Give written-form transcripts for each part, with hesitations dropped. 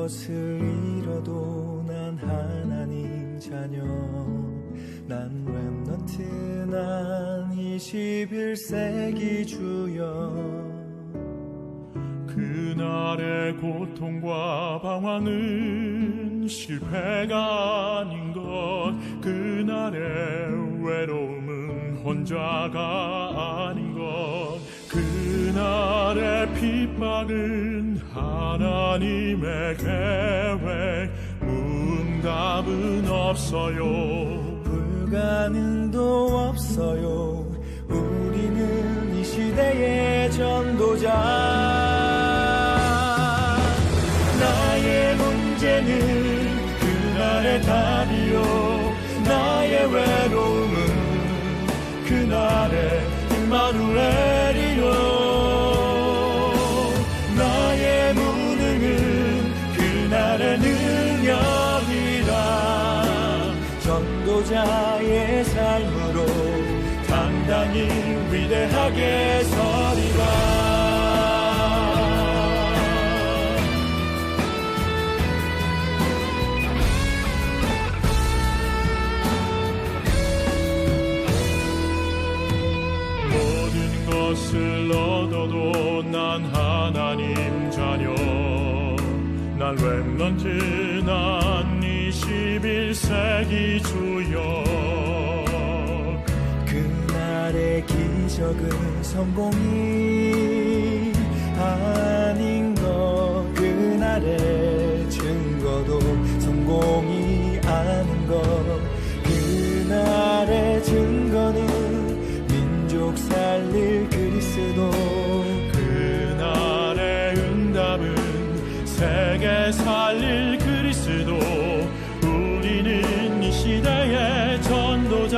것을 잃어도 난 하나님 자녀. 난 렘넌트, 난 21세기 주여. 그날의 고통과 방황은 실패가 아닌 것, 그날의 외로움은 혼자가 아닌 것, 그날의 핍박은 하나님의 계획, 응답은 없어요. 불가능도 없어요. 우리는 이 시대의 전도자. 나의 문제는 그날의 답이요, 나의 외로움은 그날의 임마누엘이요, 나의 무능은 그날의 능력이라. 전도자의 삶으로 당당히 위대하게 서리라. 모든 것을 얻어도 난 하나님 자녀. 난 렘넌트, 난 21세기 주여. 그날의 기적은 성공이 아닌 것, 그날의 증거도 성공이 아닌 것. 그날의 증거는 민족 살릴 그리스도. 그날의 응답은 세계 살릴 그리스도. 우리는 이 시대의 전도자.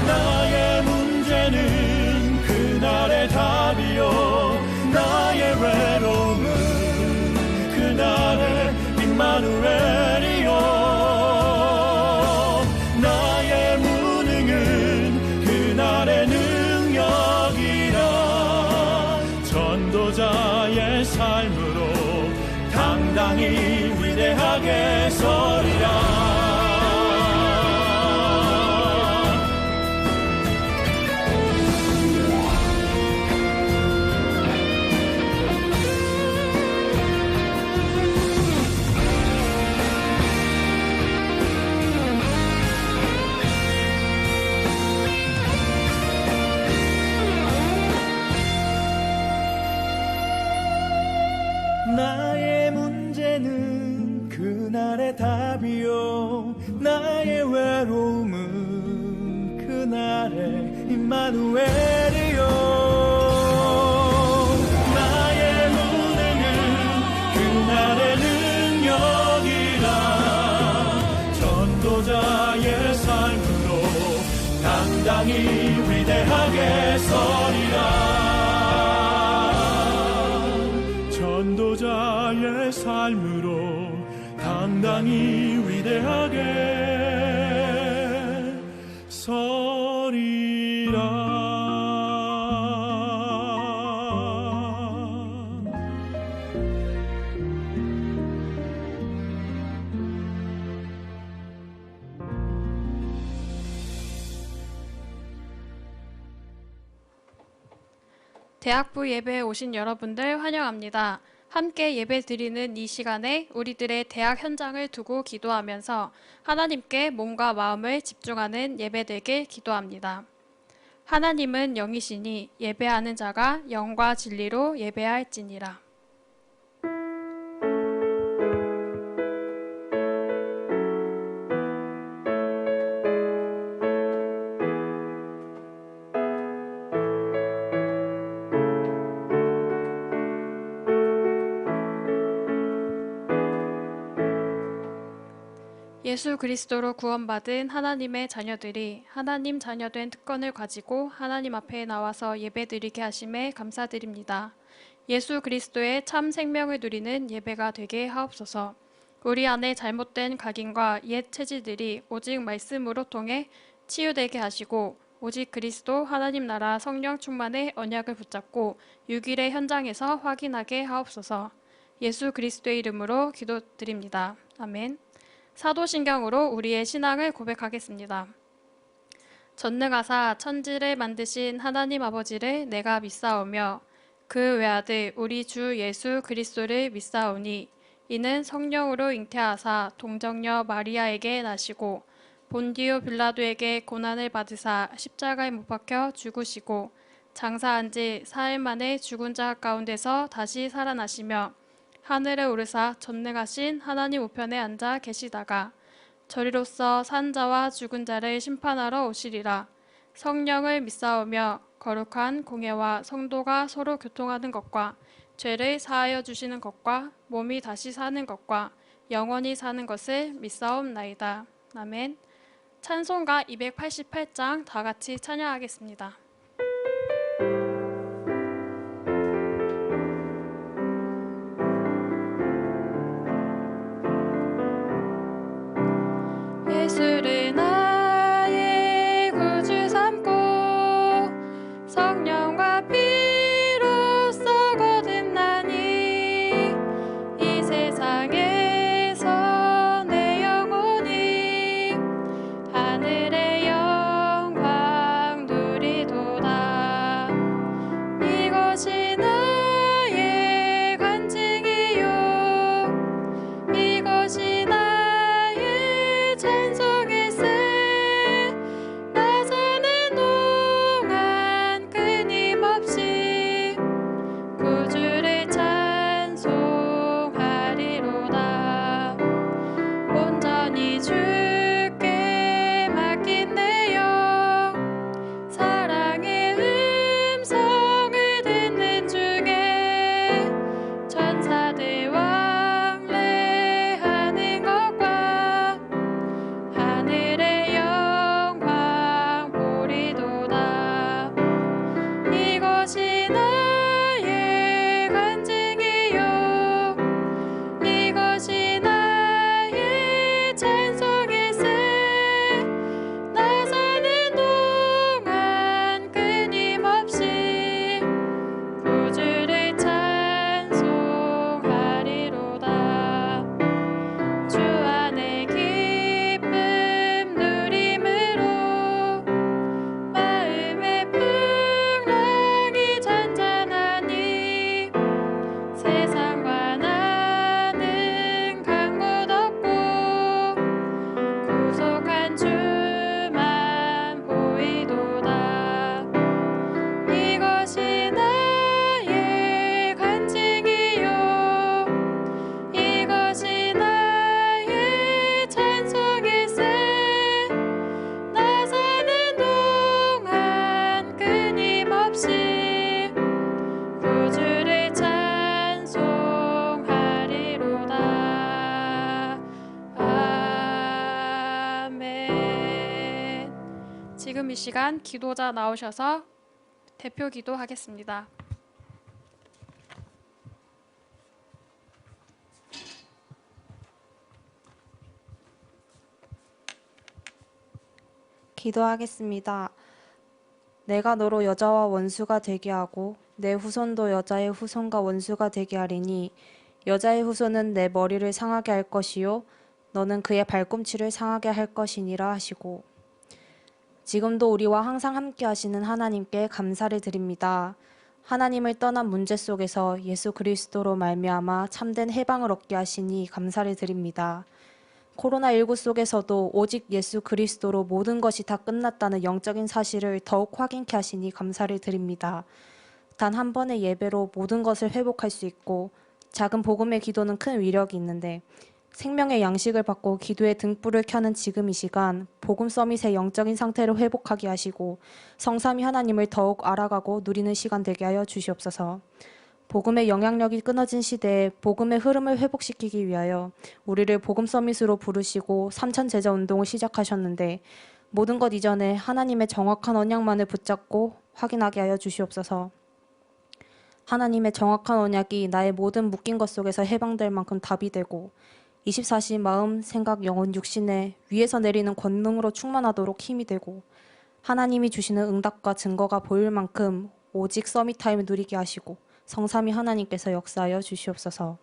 나의 문제는 그날의 답이요, 나의 외로움은 그날의 임마누엘이요, 나의 무능은 그날의 능력이라. 전도자의 삶으로 당당히 위대하게 서리라. 나의 문제는 그날의 답이요, 나의 외로움은 그날의 임마누엘이요, 나의 무능은 그날의 능력이라. 전도자의 삶으로 당당히 위대하게 서리라. 전도자의 삶으로 당당히 위대하게 서리라. 대학부 예배에 오신 여러분들 환영합니다. 함께 예배 드리는 이 시간에 우리들의 대학 현장을 두고 기도하면서 하나님께 몸과 마음을 집중하는 예배 되길 기도합니다. 하나님은 영이시니 예배하는 자가 영과 진리로 예배할지니라. 예수 그리스도로 구원받은 하나님의 자녀들이 하나님 자녀된 특권을 가지고 하나님 앞에 나와서 예배드리게 하심에 감사드립니다. 예수 그리스도의 참 생명을 누리는 예배가 되게 하옵소서. 우리 안에 잘못된 각인과 옛 체질들이 오직 말씀으로 통해 치유되게 하시고 오직 그리스도 하나님 나라 성령 충만의 언약을 붙잡고 6일의 현장에서 확인하게 하옵소서. 예수 그리스도의 이름으로 기도드립니다. 아멘. 사도신경으로 우리의 신앙을 고백하겠습니다. 전능하사 천지를 만드신 하나님 아버지를 내가 믿사오며 그 외아들 우리 주 예수 그리스도를 믿사오니 이는 성령으로 잉태하사 동정녀 마리아에게 나시고 본디오 빌라도에게 고난을 받으사 십자가에 못 박혀 죽으시고 장사한 지 사흘 만에 죽은 자 가운데서 다시 살아나시며 하늘에 오르사 전능하신 하나님 우편에 앉아 계시다가 저리로서 산 자와 죽은 자를 심판하러 오시리라. 성령을 믿사오며 거룩한 공예와 성도가 서로 교통하는 것과 죄를 사하여 주시는 것과 몸이 다시 사는 것과 영원히 사는 것을 믿사옵나이다. 아멘. 찬송가 288장 다 같이 찬양하겠습니다. 예수를 나의 구주 삼고 성령과 피로써 거듭나니 이 세상에서 내 영혼이 하늘의 영광 누리도다. 이것이 나의 간증이요 이것이 나의 찬송일세. 나 사는 동안 끊임없이 구주를 찬송하리로다. 온전히 주께 맡긴 내 영 사랑의 음성을 듣는 중에 천사들 왕래하는 것과 하늘의 영광 보리도다. 이것이 나의 간증이요 이것이 나의 찬송일세. 나 사는 동안 끊임없이 구주를 찬송하리로다. 주 안에 기쁨 누림으로 마음의 풍랑이 잔잔하니 세상과 나는 간 곳 없고 구속한 주만 보이도다. 이것이 나의 간증이요 이것이 나의 찬송일세. 나 사는 동안 끊임없이 구주를 찬송하리로다. 아멘. 지금 이 시간 기도자 나오셔서 대표 기도하겠습니다. 기도하겠습니다. 내가 너로 여자와 원수가 되게 하고 내 후손도 여자의 후손과 원수가 되게 하리니 여자의 후손은 내 머리를 상하게 할 것이요 너는 그의 발꿈치를 상하게 할 것이니라 하시고 지금도 우리와 항상 함께 하시는 하나님께 감사를 드립니다. 하나님을 떠난 문제 속에서 예수 그리스도로 말미암아 참된 해방을 얻게 하시니 감사를 드립니다. 코로나19 속에서도 오직 예수 그리스도로 모든 것이 다 끝났다는 영적인 사실을 더욱 확인케 하시니 감사를 드립니다. 단 한 번의 예배로 모든 것을 회복할 수 있고 작은 복음의 기도는 큰 위력이 있는데 생명의 양식을 받고 기도의 등불을 켜는 지금 이 시간 복음 서밋의 영적인 상태를 회복하게 하시고 성삼위 하나님을 더욱 알아가고 누리는 시간 되게 하여 주시옵소서. 복음의 영향력이 끊어진 시대에 복음의 흐름을 회복시키기 위하여 우리를 복음 서밋으로 부르시고 삼천 제자 운동을 시작하셨는데 모든 것 이전에 하나님의 정확한 언약만을 붙잡고 확인하게 하여 주시옵소서. 하나님의 정확한 언약이 나의 모든 묶인 것 속에서 해방될 만큼 답이 되고 24시 마음, 생각, 영혼, 육신에 위에서 내리는 권능으로 충만하도록 힘이 되고 하나님이 주시는 응답과 증거가 보일 만큼 오직 서밋타임을 누리게 하시고 성삼위 하나님께서 역사하여 주시옵소서.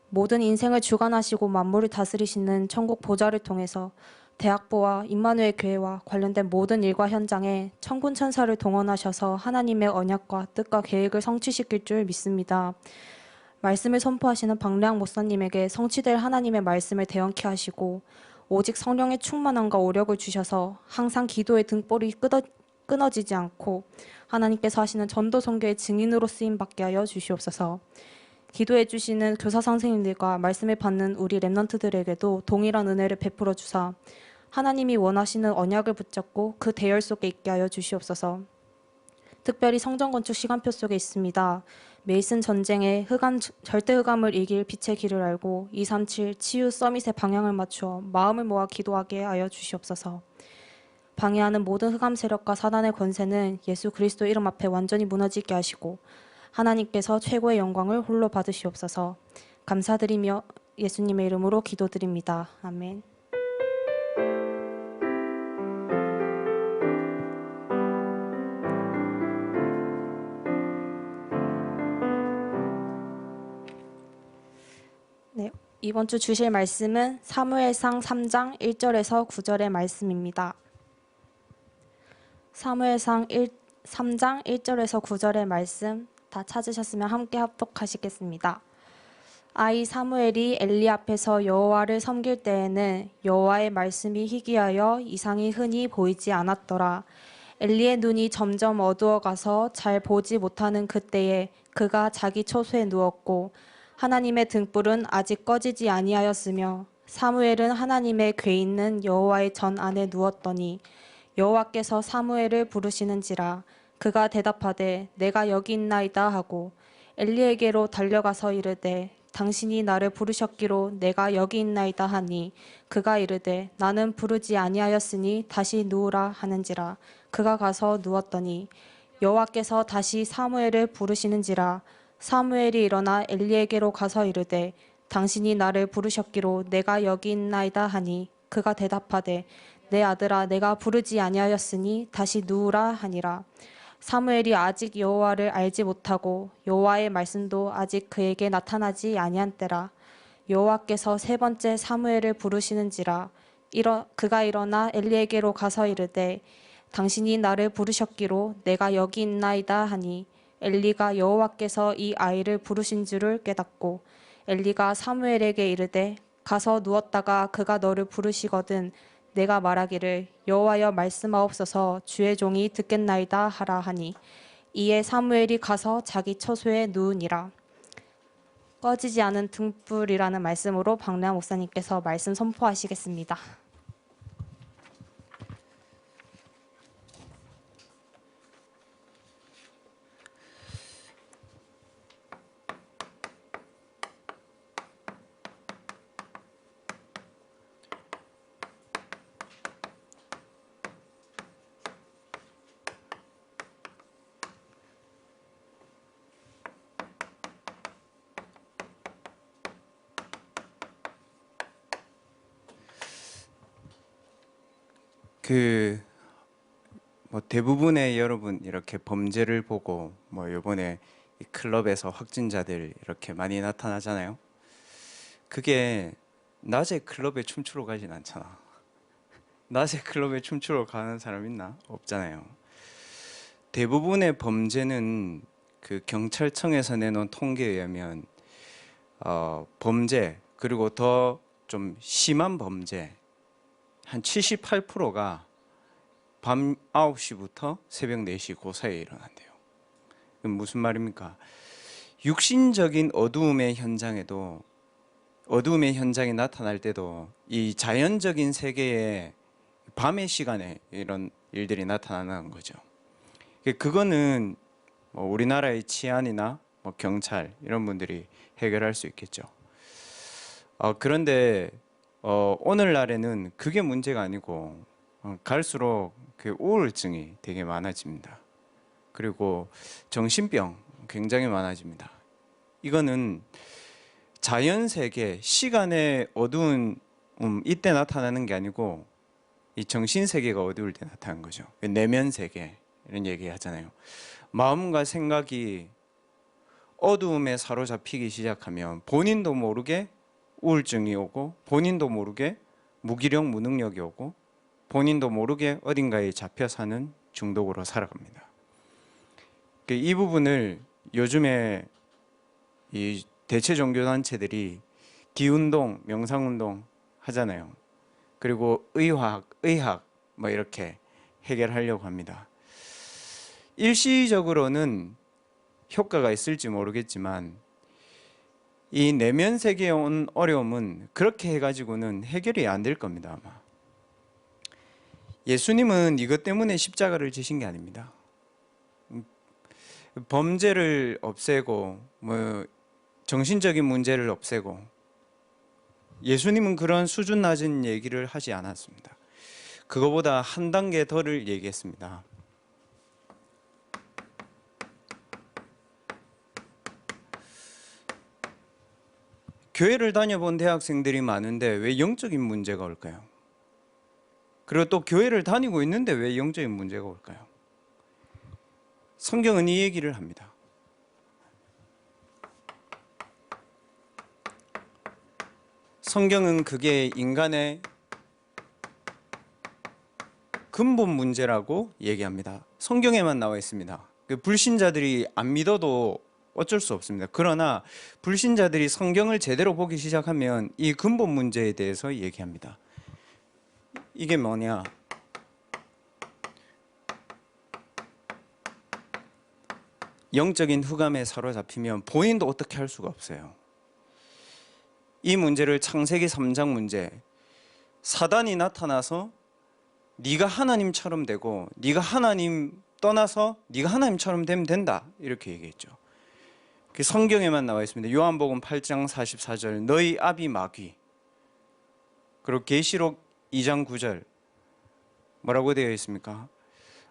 모든 인생을 주관하시고 만물을 다스리시는 천국 보좌를 통해서 대학부와 임마누엘 교회와 관련된 모든 일과 현장에 천군 천사를 동원하셔서 하나님의 언약과 뜻과 계획을 성취시킬 줄 믿습니다. 말씀을 선포하시는 박래학 목사님에게 성취될 하나님의 말씀을 대언케 하시고 오직 성령의 충만함과 오력을 주셔서 항상 기도의 등불이 끊어지지 않고 하나님께서 하시는 전도 선교의 증인으로 쓰임받게 하여 주시옵소서. 기도해 주시는 교사 선생님들과 말씀을 받는 우리 렘넌트들에게도 동일한 은혜를 베풀어 주사 하나님이 원하시는 언약을 붙잡고 그 대열 속에 있게 하여 주시옵소서. 특별히 성전 건축 시간표 속에 있습니다. 메이슨 전쟁의 절대 흑암을 이길 빛의 길을 알고 237 치유 서밋의 방향을 맞추어 마음을 모아 기도하게 하여 주시옵소서. 방해하는 모든 흑암 세력과 사단의 권세는 예수 그리스도 이름 앞에 완전히 무너지게 하시고 하나님께서 최고의 영광을 홀로 받으시옵소서. 감사드리며 예수님의 이름으로 기도드립니다. 아멘. 네, 이번 주 주실 말씀은 사무엘상 3장 1절에서 9절의 말씀입니다. 사무엘상 3장 1절에서 9절의 말씀 다 찾으셨으면 함께 합독하시겠습니다. 아이 사무엘이 엘리 앞에서 여호와를 섬길 때에는 여호와의 말씀이 희귀하여 이상이 흔히 보이지 않았더라. 엘리의 눈이 점점 어두워가서 잘 보지 못하는 그때에 그가 자기 처소에 누웠고 하나님의 등불은 아직 꺼지지 아니하였으며 사무엘은 하나님의 궤 있는 여호와의 전 안에 누웠더니 여호와께서 사무엘을 부르시는지라. 그가 대답하되 내가 여기 있나이다 하고 엘리에게로 달려가서 이르되 당신이 나를 부르셨기로 내가 여기 있나이다 하니 그가 이르되 나는 부르지 아니하였으니 다시 누우라 하는지라. 그가 가서 누웠더니 여호와께서 다시 사무엘을 부르시는지라. 사무엘이 일어나 엘리에게로 가서 이르되 당신이 나를 부르셨기로 내가 여기 있나이다 하니 그가 대답하되 내 아들아 내가 부르지 아니하였으니 다시 누우라 하니라. 사무엘이 아직 여호와를 알지 못하고 여호와의 말씀도 아직 그에게 나타나지 아니한 때라. 여호와께서 세 번째 사무엘을 부르시는지라. 그가 일어나 엘리에게로 가서 이르되 당신이 나를 부르셨기로 내가 여기 있나이다 하니 엘리가 여호와께서 이 아이를 부르신 줄을 깨닫고 엘리가 사무엘에게 이르되 가서 누웠다가 그가 너를 부르시거든 내가 말하기를 여호와여 말씀하옵소서 주의 종이 듣겠나이다 하라 하니 이에 사무엘이 가서 자기 처소에 누우니라. 꺼지지 않은 등불이라는 말씀으로 박래학 목사님께서 말씀 선포하시겠습니다. 대부분의 여러분 이렇게 범죄를 보고 이번에 이 클럽에서 확진자들 이렇게 많이 나타나잖아요. 그게 낮에 클럽에 춤추러 가진 않잖아. 낮에 클럽에 춤추러 가는 사람 있나? 없잖아요. 대부분의 범죄는 그 경찰청에서 내놓은 통계에 의하면 범죄 그리고 더 좀 심한 범죄 한 78%가 밤 9시부터 새벽 4시 그 사이에 일어난대요. 그럼 무슨 말입니까? 육신적인 어두움의 현장에 나타날 때도 이 자연적인 세계에 밤의 시간에 이런 일들이 나타나는 거죠. 그거는 우리나라의 치안이나 경찰 이런 분들이 해결할 수 있겠죠. 그런데 오늘날에는 그게 문제가 아니고 갈수록 그 우울증이 되게 많아집니다. 그리고 정신병 굉장히 많아집니다. 이거는 자연세계, 시간의 어두운 이때 나타나는 게 아니고 이 정신 세계가 어두울 때 나타난 거죠. 내면 세계 이런 얘기 하잖아요. 마음과 생각이 어두움에 사로잡히기 시작하면 본인도 모르게 우울증이 오고 본인도 모르게 무기력 무능력이 오고 본인도 모르게 어딘가에 잡혀 사는 중독으로 살아갑니다. 이 부분을 요즘에 이 대체 종교 단체들이 기운동, 명상운동 하잖아요. 그리고 의학 뭐 이렇게 해결하려고 합니다. 일시적으로는 효과가 있을지 모르겠지만 이 내면 세계에 온 어려움은 그렇게 해가지고는 해결이 안 될 겁니다. 아마 예수님은 이것 때문에 십자가를 지신 게 아닙니다. 범죄를 없애고 뭐 정신적인 문제를 없애고 예수님은 그런 수준 낮은 얘기를 하지 않았습니다. 그거보다 한 단계 더를 얘기했습니다. 교회를 다녀본 대학생들이 많은데 왜 영적인 문제가 올까요? 그리고 또 교회를 다니고 있는데 왜 영적인 문제가 올까요? 성경은 이 얘기를 합니다. 성경은 그게 인간의 근본 문제라고 얘기합니다. 성경에만 나와 있습니다. 불신자들이 안 믿어도 어쩔 수 없습니다. 그러나 불신자들이 성경을 제대로 보기 시작하면 이 근본 문제에 대해서 얘기합니다. 이게 뭐냐? 영적인 흑암에 사로잡히면 본인도 어떻게 할 수가 없어요. 이 문제를 창세기 3장 문제, 사단이 나타나서 네가 하나님처럼 되고 네가 하나님 떠나서 네가 하나님처럼 되면 된다 이렇게 얘기했죠. 성경에만 나와 있습니다. 요한복음 8장 44절 너희 아비 마귀, 그리고 계시록 2장 9절 뭐라고 되어 있습니까?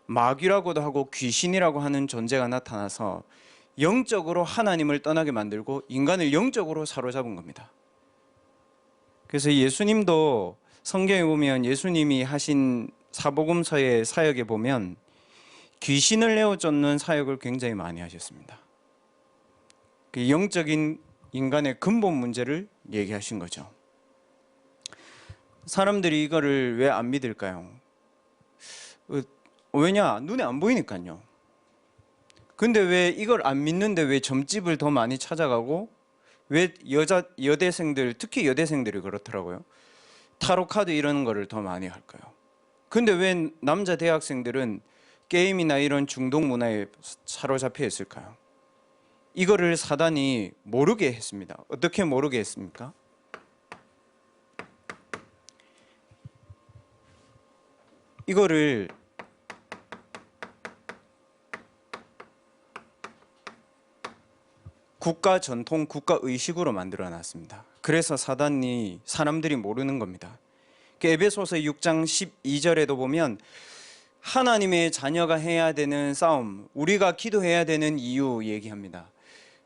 마귀라고도 하고 귀신이라고 하는 존재가 나타나서 영적으로 하나님을 떠나게 만들고 인간을 영적으로 사로잡은 겁니다. 그래서 예수님도 성경에 보면 예수님이 하신 사복음서의 사역에 보면 귀신을 내어 쫓는 사역을 굉장히 많이 하셨습니다. 그 영적인 인간의 근본 문제를 얘기하신 거죠. 사람들이 이거를 왜 안 믿을까요? 왜냐? 눈에 안 보이니까요. 근데 왜 이걸 안 믿는데 왜 점집을 더 많이 찾아가고 왜 여대생들, 특히 여대생들이 그렇더라고요. 타로 카드 이런 거를 더 많이 할까요? 근데 왜 남자 대학생들은 게임이나 이런 중독 문화에 사로잡혀 있을까요? 이거를 사단이 모르게 했습니다. 어떻게 모르게 했습니까? 이거를 국가 전통, 국가 의식으로 만들어 놨습니다. 그래서 사단이 사람들이 모르는 겁니다. 에베소서 6장 12절에도 보면 하나님의 자녀가 해야 되는 싸움, 우리가 기도해야 되는 이유 얘기합니다.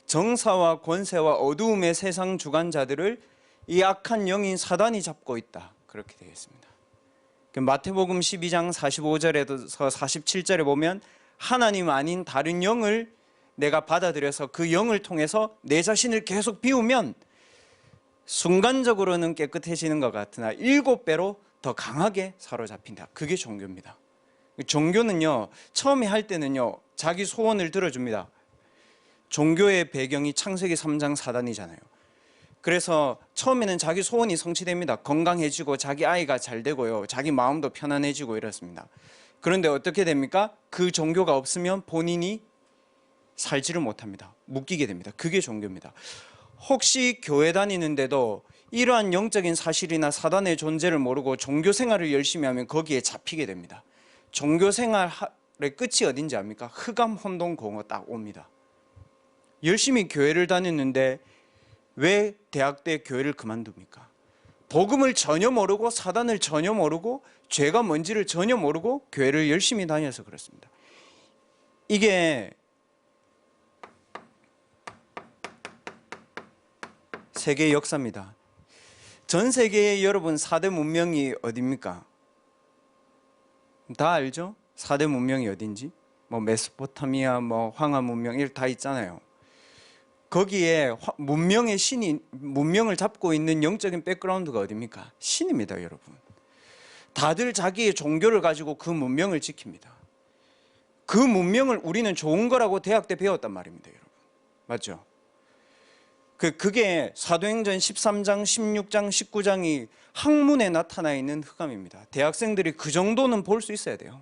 정사와 권세와 어두움의 세상 주관자들을 이 악한 영인 사단이 잡고 있다. 그렇게 되어 있습니다. 마태복음 12장 45절에서 47절에 보면 하나님 아닌 다른 영을 내가 받아들여서 그 영을 통해서 내 자신을 계속 비우면 순간적으로는 깨끗해지는 것 같으나 7배로 더 강하게 사로잡힌다. 그게 종교입니다. 종교는요, 처음에 할 때는요, 자기 소원을 들어줍니다. 종교의 배경이 창세기 3장 사단이잖아요. 그래서 처음에는 자기 소원이 성취됩니다. 건강해지고 자기 아이가 잘 되고요, 자기 마음도 편안해지고 이렇습니다. 그런데 어떻게 됩니까? 그 종교가 없으면 본인이 살지를 못합니다. 묶이게 됩니다. 그게 종교입니다. 혹시 교회 다니는데도 이러한 영적인 사실이나 사단의 존재를 모르고 종교 생활을 열심히 하면 거기에 잡히게 됩니다. 종교 생활의 끝이 어딘지 압니까? 흑암 혼돈 공허 딱 옵니다. 열심히 교회를 다녔는데 왜 대학 때 교회를 그만둡니까? 복음을 전혀 모르고 사단을 전혀 모르고 죄가 뭔지를 전혀 모르고 교회를 열심히 다녀서 그렇습니다. 이게 세계 역사입니다. 전 세계의 여러분 4대 문명이 어디입니까? 다 알죠? 4대 문명이 어딘지? 뭐 메소포타미아, 뭐 황하 문명 이렇게 다 있잖아요. 거기에 문명의 신이 문명을 잡고 있는 영적인 백그라운드가 어디입니까? 신입니다, 여러분. 다들 자기의 종교를 가지고 그 문명을 지킵니다. 그 문명을 우리는 좋은 거라고 대학 때 배웠단 말입니다, 여러분. 맞죠? 그게 사도행전 13장, 16장, 19장이 학문에 나타나 있는 흑암입니다. 대학생들이 그 정도는 볼 수 있어야 돼요.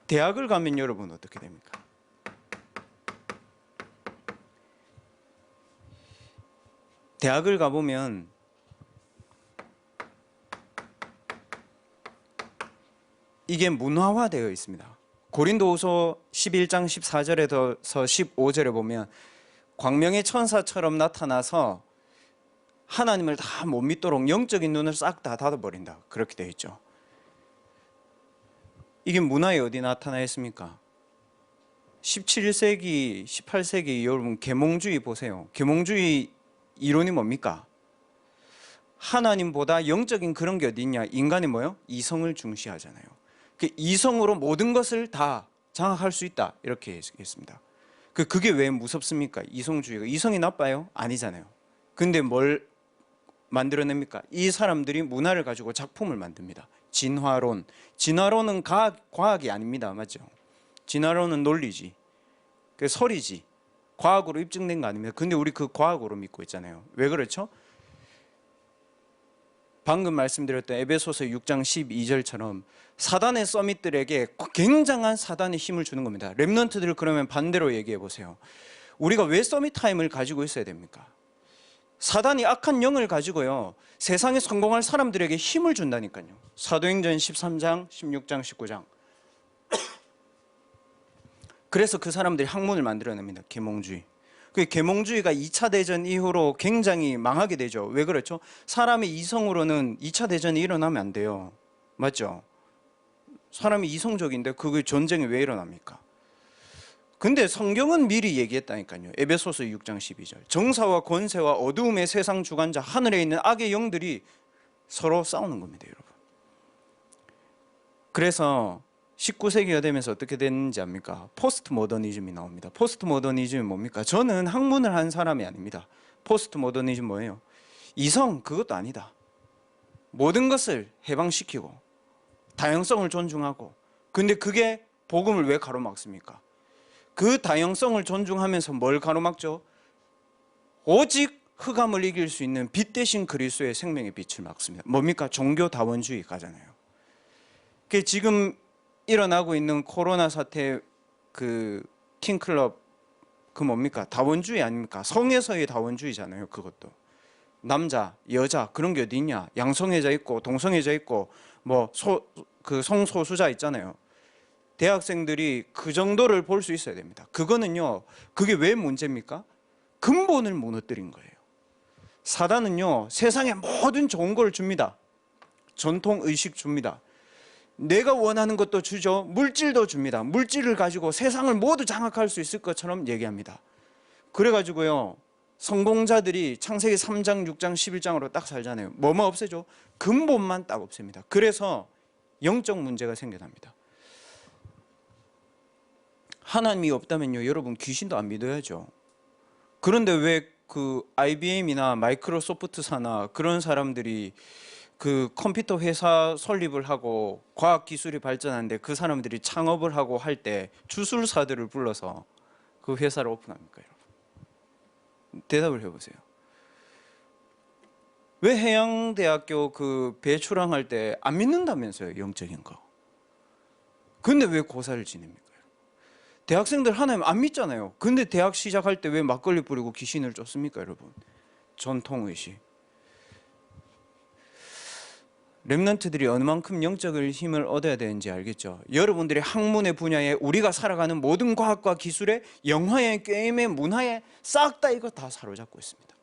대학을 가면 여러분 어떻게 됩니까? 대학을 가보면 이게 문화화되어 있습니다. 고린도후서 11장 14절에서 15절에 보면 광명의 천사처럼 나타나서 하나님을 다 못 믿도록 영적인 눈을 싹 다 닫아버린다. 그렇게 되어 있죠. 이게 문화에 어디 나타나 있습니까? 17세기, 18세기 여러분 계몽주의 보세요. 계몽주의 이론이 뭡니까? 하나님보다 영적인 그런 게 어디 있냐? 인간이 뭐요? 이성을 중시하잖아요. 그 이성으로 모든 것을 다 장악할 수 있다. 이렇게 했습니다. 그게 왜 무섭습니까? 이성주의가. 이성이 나빠요? 아니잖아요. 근데 뭘 만들어냅니까? 이 사람들이 문화를 가지고 작품을 만듭니다. 진화론. 진화론은 과학이 아닙니다. 맞죠? 진화론은 논리지. 그 설이지. 과학으로 입증된 거 아닙니다. 근데 우리 그 과학으로 믿고 있잖아요. 왜 그렇죠? 방금 말씀드렸던 에베소서 6장 12절처럼 사단의 서밋들에게 굉장한 사단의 힘을 주는 겁니다. 렘넌트들을 그러면 반대로 얘기해 보세요. 우리가 왜 서밋 타임을 가지고 있어야 됩니까? 사단이 악한 영을 가지고요, 세상에 성공할 사람들에게 힘을 준다니까요. 사도행전 13장, 16장, 19장. 그래서 그 사람들이 학문을 만들어냅니다. 계몽주의. 그 계몽주의가 2차 대전 이후로 굉장히 망하게 되죠. 왜 그렇죠? 사람의 이성으로는 2차 대전이 일어나면 안 돼요. 맞죠? 사람이 이성적인데 그게 전쟁이 왜 일어납니까? 근데 성경은 미리 얘기했다니까요. 에베소서 6장 12절. 정사와 권세와 어두움의 세상 주관자, 하늘에 있는 악의 영들이 서로 싸우는 겁니다, 여러분. 그래서 19세기가 되면서 어떻게 됐는지 압니까? 포스트 모더니즘이 나옵니다. 포스트 모더니즘이 뭡니까? 저는 학문을 한 사람이 아닙니다. 포스트 모더니즘 뭐예요? 이성 그것도 아니다. 모든 것을 해방시키고 다양성을 존중하고, 근데 그게 복음을 왜 가로막습니까? 그 다양성을 존중하면서 뭘 가로막죠? 오직 흑암을 이길 수 있는 빛 대신 그리스도의 생명의 빛을 막습니다. 뭡니까? 종교다원주의가잖아요. 그게 지금 일어나고 있는 코로나 사태, 그 킹클럽, 그 뭡니까? 다원주의 아닙니까? 성에서의 다원주의잖아요. 그것도 남자, 여자 그런 게 어디 있냐? 양성애자 있고 동성애자 있고 뭐 그 성소수자 있잖아요. 대학생들이 그 정도를 볼 수 있어야 됩니다. 그거는요, 그게 왜 문제입니까? 근본을 무너뜨린 거예요. 사단은요, 세상에 모든 좋은 걸 줍니다. 전통 의식 줍니다. 내가 원하는 것도 주죠. 물질도 줍니다. 물질을 가지고 세상을 모두 장악할 수 있을 것처럼 얘기합니다. 그래가지고요, 성공자들이 창세기 3장, 6장, 11장으로 딱 살잖아요. 뭐만 없애죠? 근본만 딱 없앱니다. 그래서 영적 문제가 생겨납니다. 하나님이 없다면요, 여러분 귀신도 안 믿어야죠. 그런데 왜 그 IBM이나 마이크로소프트사나 그런 사람들이 그 컴퓨터 회사 설립을 하고 과학 기술이 발전하는데 그 사람들이 창업을 하고 할 때 주술사들을 불러서 그 회사를 오픈합니까, 여러분? 대답을 해보세요. 왜 해양대학교 그 배출항할 때 안 믿는다면서요, 영적인 거. 근데 왜 고사를 지냅니까? 대학생들 하나님 안 믿잖아요. 근데 대학 시작할 때 왜 막걸리 뿌리고 귀신을 쫓습니까, 여러분? 전통의식. 렘넌트들이 어느 만큼 영적 힘을 얻어야 되는지 알겠죠? 여러분들의 학문의 분야에 우리가 살아가는 모든 과학과 기술에, 영화에, 게임에, 문화에 싹 다 이거 다 사로잡고 있습니다.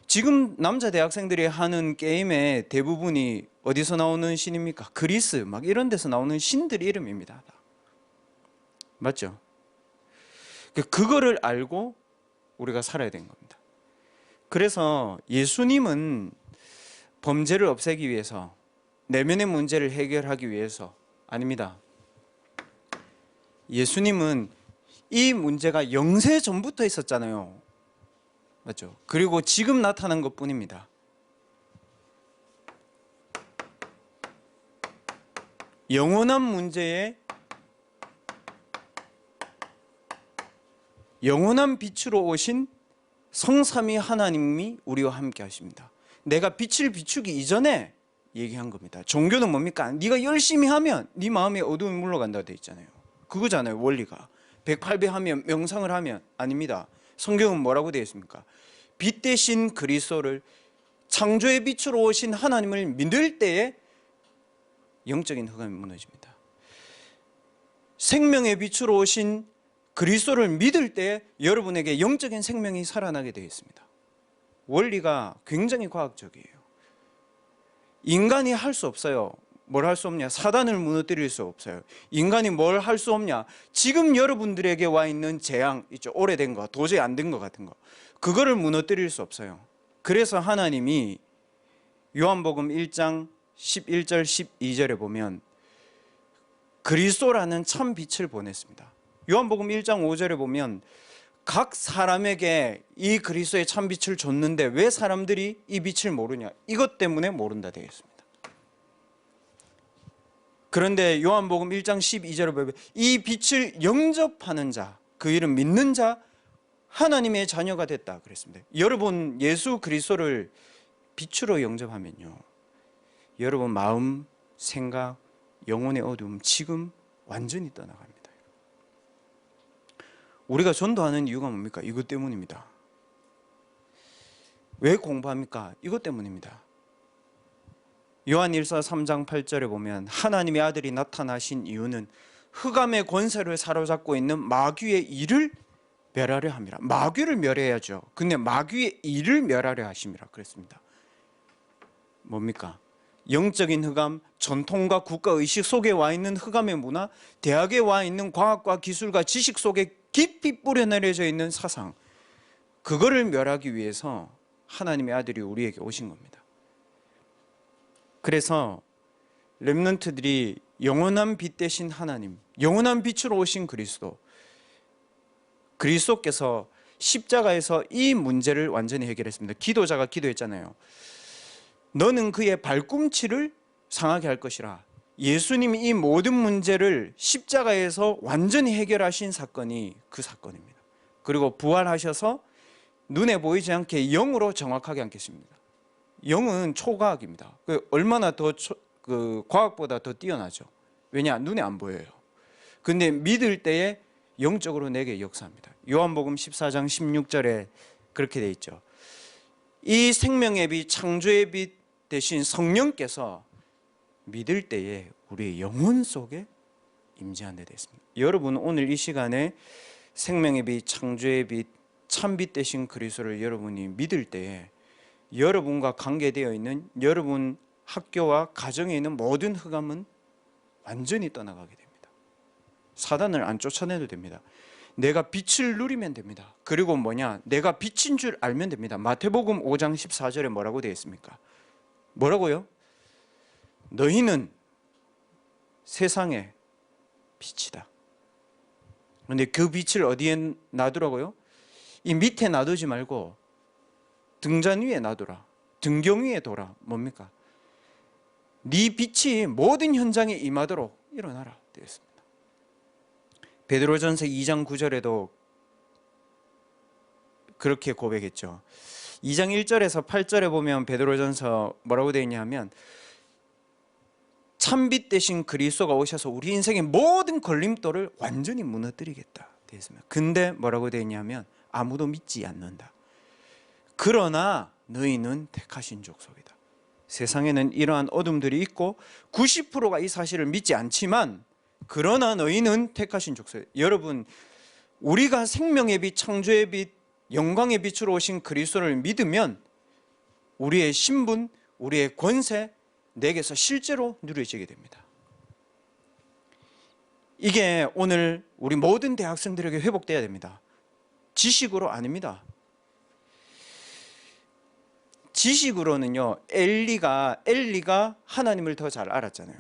지금 남자 대학생들이 하는 게임의 대부분이 어디서 나오는 신입니까? 그리스 막 이런 데서 나오는 신들 이름입니다. 맞죠? 그거를 알고 우리가 살아야 되는 겁니다. 그래서 예수님은 범죄를 없애기 위해서 내면의 문제를 해결하기 위해서 아닙니다. 예수님은 이 문제가 영세 전부터 있었잖아요. 맞죠? 그리고 지금 나타난 것뿐입니다. 영원한 문제에 영원한 빛으로 오신 성삼위 하나님이 우리와 함께 하십니다. 내가 빛을 비추기 이전에 얘기한 겁니다. 종교는 뭡니까? 네가 열심히 하면 네 마음에 어두움이 물러간다고 되어 있잖아요. 그거잖아요, 원리가. 108배하면 명상을 하면 아닙니다. 성경은 뭐라고 되어 있습니까? 빛 대신 그리스도를 창조의 빛으로 오신 하나님을 믿을 때에 영적인 흑암이 무너집니다. 생명의 빛으로 오신 그리스도를 믿을 때 여러분에게 영적인 생명이 살아나게 되어 있습니다. 원리가 굉장히 과학적이에요. 인간이 할 수 없어요. 뭘 할 수 없냐? 사단을 무너뜨릴 수 없어요. 인간이 뭘 할 수 없냐? 지금 여러분들에게 와 있는 재앙 있죠. 오래된 거, 도저히 안 된 거 같은 거. 그거를 무너뜨릴 수 없어요. 그래서 하나님이 요한복음 1장 11절 12절에 보면 그리스도라는 참 빛을 보냈습니다. 요한복음 1장 5절에 보면 각 사람에게 이 그리스도의 참 빛을 줬는데 왜 사람들이 이 빛을 모르냐? 이것 때문에 모른다 되겠습니다. 그런데 요한복음 1장 12절에 보면 이 빛을 영접하는 자, 그 이름 믿는 자 하나님의 자녀가 됐다 그랬습니다. 여러분 예수 그리스도를 빛으로 영접하면요, 여러분 마음, 생각, 영혼의 어두움 지금 완전히 떠나갑니다. 우리가 전도하는 이유가 뭡니까? 이것 때문입니다. 왜 공부합니까? 이것 때문입니다. 요한일서 3장 8절에 보면 하나님의 아들이 나타나신 이유는 흑암의 권세를 사로잡고 있는 마귀의 일을 멸하려 함이라. 마귀를 멸해야죠. 근데 마귀의 일을 멸하려 하심이라 그랬습니다. 뭡니까? 영적인 흑암, 전통과 국가의식 속에 와 있는 흑암의 문화, 대학에 와 있는 과학과 기술과 지식 속에 깊이 뿌려내려져 있는 사상, 그거를 멸하기 위해서 하나님의 아들이 우리에게 오신 겁니다. 그래서 렘넌트들이 영원한 빛 대신 하나님, 영원한 빛으로 오신 그리스도께서 십자가에서 이 문제를 완전히 해결했습니다. 기도자가 기도했잖아요. 너는 그의 발꿈치를 상하게 할 것이라. 예수님이 이 모든 문제를 십자가에서 완전히 해결하신 사건이 그 사건입니다. 그리고 부활하셔서 눈에 보이지 않게 영으로 정확하게 앉겠습니다. 영은 초과학입니다. 얼마나 더 과학보다 더 뛰어나죠. 왜냐? 눈에 안 보여요. 근데 믿을 때에 영적으로 내게 역사합니다. 요한복음 14장 16절에 그렇게 돼 있죠. 이 생명의 빛, 창조의 빛 대신 성령께서 믿을 때에 우리의 영혼 속에 임재하게 됐습니다. 여러분 오늘 이 시간에 생명의 빛, 창조의 빛, 참빛 대신 그리스도를 여러분이 믿을 때에 여러분과 관계되어 있는 여러분 학교와 가정에 있는 모든 흑암은 완전히 떠나가게 됩니다. 사단을 안 쫓아내도 됩니다. 내가 빛을 누리면 됩니다. 그리고 뭐냐? 내가 빛인 줄 알면 됩니다. 마태복음 5장 14절에 뭐라고 되어 있습니까? 뭐라고요? 너희는 세상의 빛이다. 그런데 그 빛을 어디에 놔두라고요? 이 밑에 놔두지 말고 등잔 위에 놔두라. 등경 위에 둬라. 뭡니까? 네 빛이 모든 현장에 임하도록 일어나라 되었습니다. 베드로전서 2장 9절에도 그렇게 고백했죠. 2장 1절에서 8절에 보면 베드로전서 뭐라고 되어 있냐 하면 참빛 대신 그리스도가 오셔서 우리 인생의 모든 걸림돌을 완전히 무너뜨리겠다 되어 있습니다. 근데 뭐라고 되어 있냐면 아무도 믿지 않는다. 그러나 너희는 택하신 족속이다. 세상에는 이러한 어둠들이 있고 90%가 이 사실을 믿지 않지만 그러나 너희는 택하신 족속이다. 여러분 우리가 생명의 빛, 창조의 빛, 영광의 빛으로 오신 그리스도를 믿으면 우리의 신분, 우리의 권세 내게서 실제로 누려지게 됩니다. 이게 오늘 우리 모든 대학생들에게 회복돼야 됩니다. 지식으로 아닙니다. 지식으로는요, 엘리가 하나님을 더 잘 알았잖아요.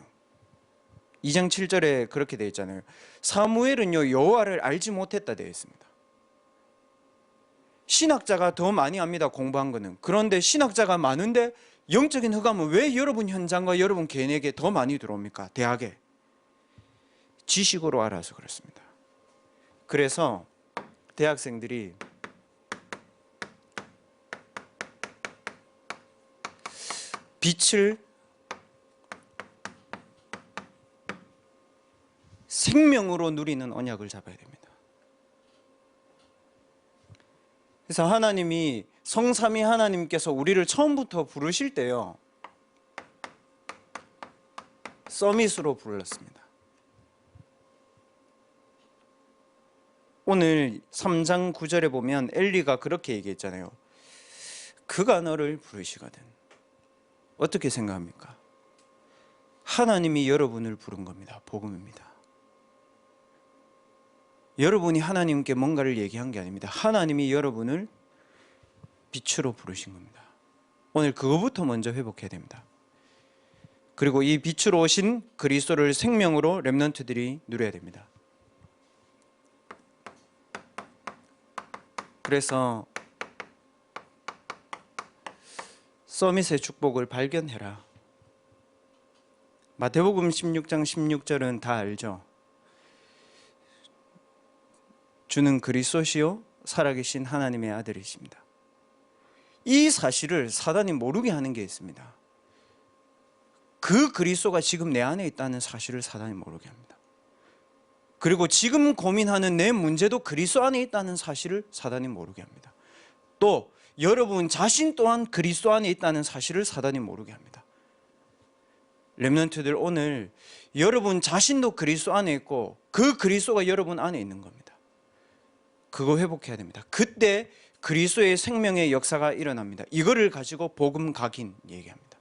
2장 7절에 그렇게 되어 있잖아요. 사무엘은요, 여호와를 알지 못했다 되어 있습니다. 신학자가 더 많이 압니다, 공부한 거는. 그런데 신학자가 많은데 영적인 흑암은 왜 여러분 현장과 여러분 개인에게 더 많이 들어옵니까? 대학에. 지식으로 알아서 그렇습니다. 그래서 대학생들이 빛을 생명으로 누리는 언약을 잡아야 됩니다. 그래서 하나님이 성삼위 하나님께서 우리를 처음부터 부르실 때요, 서밋으로 불렀습니다. 오늘 3장 9절에 보면 엘리가 그렇게 얘기했잖아요. 그가 너를 부르시거든. 어떻게 생각합니까? 하나님이 여러분을 부른 겁니다. 복음입니다. 여러분이 하나님께 뭔가를 얘기한 게 아닙니다. 하나님이 여러분을 빛으로 부르신 겁니다. 오늘 그거부터 먼저 회복해야 됩니다. 그리고 이 빛으로 오신 그리스도를 생명으로 렘넌트들이 누려야 됩니다. 그래서 서밋의 축복을 발견해라. 마태복음 16장 16절은 다 알죠. 주는 그리스도시요 살아계신 하나님의 아들이십니다. 이 사실을 사단이 모르게 하는 게 있습니다. 그 그리스도가 지금 내 안에 있다는 사실을 사단이 모르게 합니다. 그리고 지금 고민하는 내 문제도 그리스도 안에 있다는 사실을 사단이 모르게 합니다. 또 여러분 자신 또한 그리스도 안에 있다는 사실을 사단이 모르게 합니다. 렘넌트들, 오늘 여러분 자신도 그리스도 안에 있고 그 그리스도가 여러분 안에 있는 겁니다. 그거 회복해야 됩니다. 그때 그리스도의 생명의 역사가 일어납니다. 이거를 가지고 복음 각인 얘기합니다.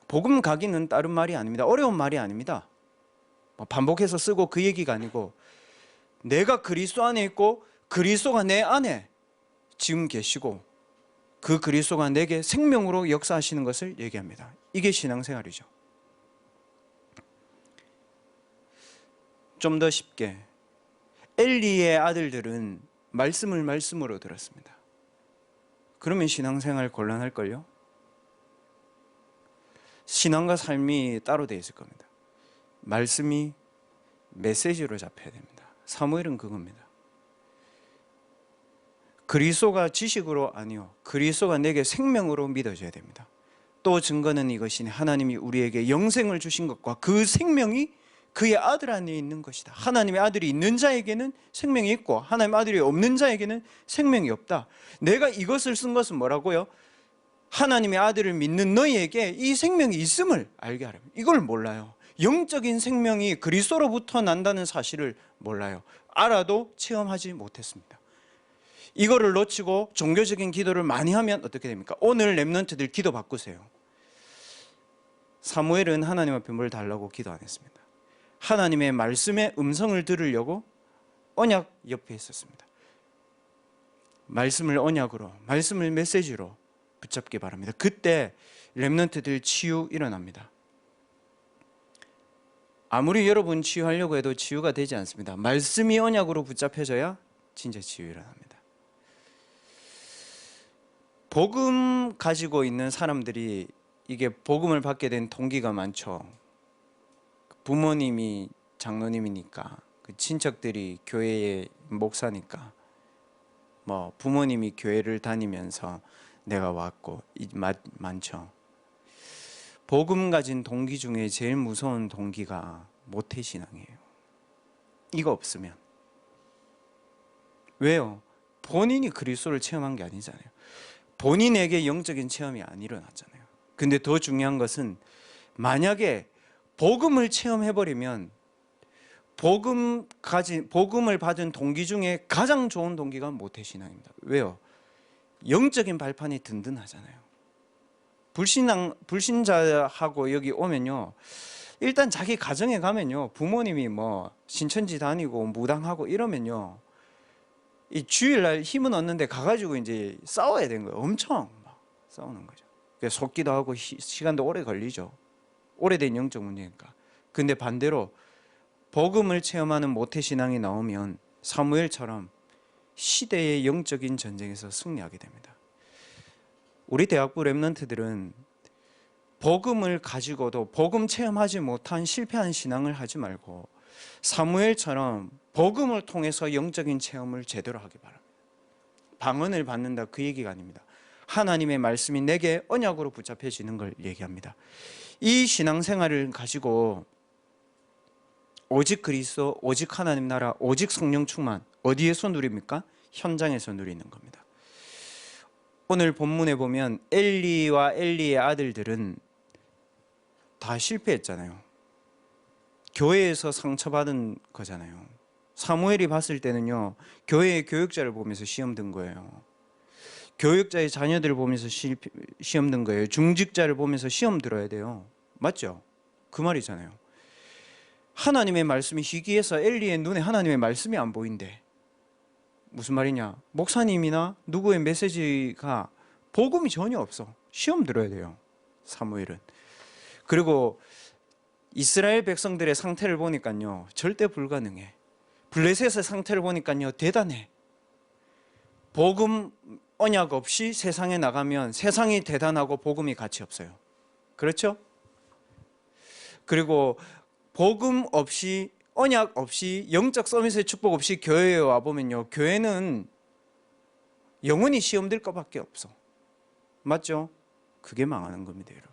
복음 각인은 다른 말이 아닙니다. 어려운 말이 아닙니다. 반복해서 쓰고 그 얘기가 아니고, 내가 그리스도 안에 있고 그리스도가 내 안에 지금 계시고 그 그리스도가 내게 생명으로 역사하시는 것을 얘기합니다. 이게 신앙생활이죠. 좀 더 쉽게, 엘리의 아들들은 말씀을 말씀으로 들었습니다. 그러면 신앙생활 곤란할걸요? 신앙과 삶이 따로 되어 있을 겁니다. 말씀이 메시지로 잡혀야 됩니다. 사무엘은 그겁니다. 그리스도가 지식으로 아니요, 그리스도가 내게 생명으로 믿어져야 됩니다. 또 증거는 이것이니 하나님이 우리에게 영생을 주신 것과 그 생명이 그의 아들 안에 있는 것이다. 하나님의 아들이 있는 자에게는 생명이 있고 하나님의 아들이 없는 자에게는 생명이 없다. 내가 이것을 쓴 것은 뭐라고요? 하나님의 아들을 믿는 너희에게 이 생명이 있음을 알게 하라. 이걸 몰라요. 영적인 생명이 그리스도로부터 난다는 사실을 몰라요. 알아도 체험하지 못했습니다. 이거를 놓치고 종교적인 기도를 많이 하면 어떻게 됩니까? 오늘 렘넌트들 기도 바꾸세요. 사무엘은 하나님 앞에 뭘 달라고 기도 안 했습니다. 하나님의 말씀의 음성을 들으려고 언약 옆에 있었습니다. 말씀을 언약으로, 말씀을 메시지로 붙잡기 바랍니다. 그때 렘넌트들 치유 일어납니다. 아무리 여러분 치유하려고 해도 치유가 되지 않습니다. 말씀이 언약으로 붙잡혀져야 진짜 치유 일어납니다. 복음 가지고 있는 사람들이 이게 복음을 받게 된 동기가 많죠. 부모님이 장로님이니까, 그 친척들이 교회의 목사니까, 뭐 부모님이 교회를 다니면서 내가 왔고, 많죠. 복음 가진 동기 중에 제일 무서운 동기가 모태신앙이에요. 이거 없으면. 왜요? 본인이 그리스도를 체험한 게 아니잖아요. 본인에게 영적인 체험이 안 일어났잖아요. 근데 더 중요한 것은, 만약에 복음을 체험해버리면 복음을 받은 동기 중에 가장 좋은 동기가 모태신앙입니다. 왜요? 영적인 발판이 든든하잖아요. 불신자하고 여기 오면요, 일단 자기 가정에 가면요, 부모님이 뭐 신천지 다니고 무당하고 이러면요, 이 주일날 힘은 얻는데 가가지고 이제 싸워야 되는 거예요. 엄청 막 싸우는 거죠. 그러니까 속기도 하고 시간도 오래 걸리죠. 오래된 영적 문제니까. 근데 반대로 복음을 체험하는 모태신앙이 나오면 사무엘처럼 시대의 영적인 전쟁에서 승리하게 됩니다. 우리 대학부 렘넌트들은 복음을 가지고도 복음 체험하지 못한 실패한 신앙을 하지 말고 사무엘처럼 복음을 통해서 영적인 체험을 제대로 하기 바랍니다. 방언을 받는다 그 얘기가 아닙니다. 하나님의 말씀이 내게 언약으로 붙잡혀지는 걸 얘기합니다. 이 신앙생활을 가지고 오직 그리스도, 오직 하나님 나라, 오직 성령 충만 어디에서 누립니까? 현장에서 누리는 겁니다. 오늘 본문에 보면 엘리와 엘리의 아들들은 다 실패했잖아요. 교회에서 상처받은 거잖아요. 사무엘이 봤을 때는요, 교회의 교육자를 보면서 시험 든 거예요. 교육자의 자녀들을 보면서 시험 든 거예요. 중직자를 보면서 시험 들어야 돼요. 맞죠? 그 말이잖아요. 하나님의 말씀이 희귀해서 엘리의 눈에 하나님의 말씀이 안 보인대. 무슨 말이냐? 목사님이나 누구의 메시지가 복음이 전혀 없어. 시험 들어야 돼요. 사무엘은. 그리고 이스라엘 백성들의 상태를 보니까요, 절대 불가능해. 블레셋의 상태를 보니까요, 대단해. 복음 언약 없이 세상에 나가면 세상이 대단하고 복음이 가치 없어요. 그렇죠? 그리고 복음 없이, 언약 없이, 영적 서밋의 축복 없이 교회에 와보면요, 교회는 영원히 시험 될 것밖에 없어. 맞죠? 그게 망하는 겁니다, 여러분.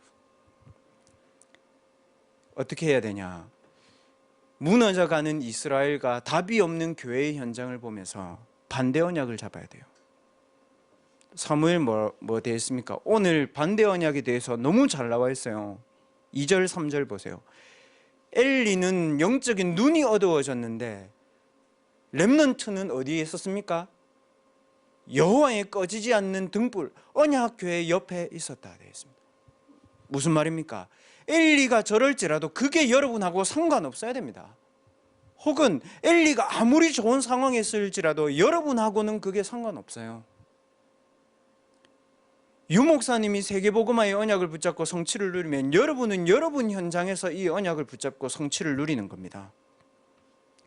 어떻게 해야 되냐? 무너져가는 이스라엘과 답이 없는 교회의 현장을 보면서 반대 언약을 잡아야 돼요. 사무엘 뭐 되어 있습니까? 오늘 반대 언약에 대해서 너무 잘 나와 있어요. 2절 3절 보세요. 엘리는 영적인 눈이 어두워졌는데 렘넌트는 어디에 있었습니까? 여호와의 꺼지지 않는 등불, 언약교회 옆에 있었다 되어 있습니다. 무슨 말입니까? 엘리가 저럴지라도 그게 여러분하고 상관없어야 됩니다. 혹은 엘리가 아무리 좋은 상황에 있을지라도 여러분하고는 그게 상관없어요. 유목사님이 세계복음화의 언약을 붙잡고 성취를 누리면 여러분은 여러분 현장에서 이 언약을 붙잡고 성취를 누리는 겁니다.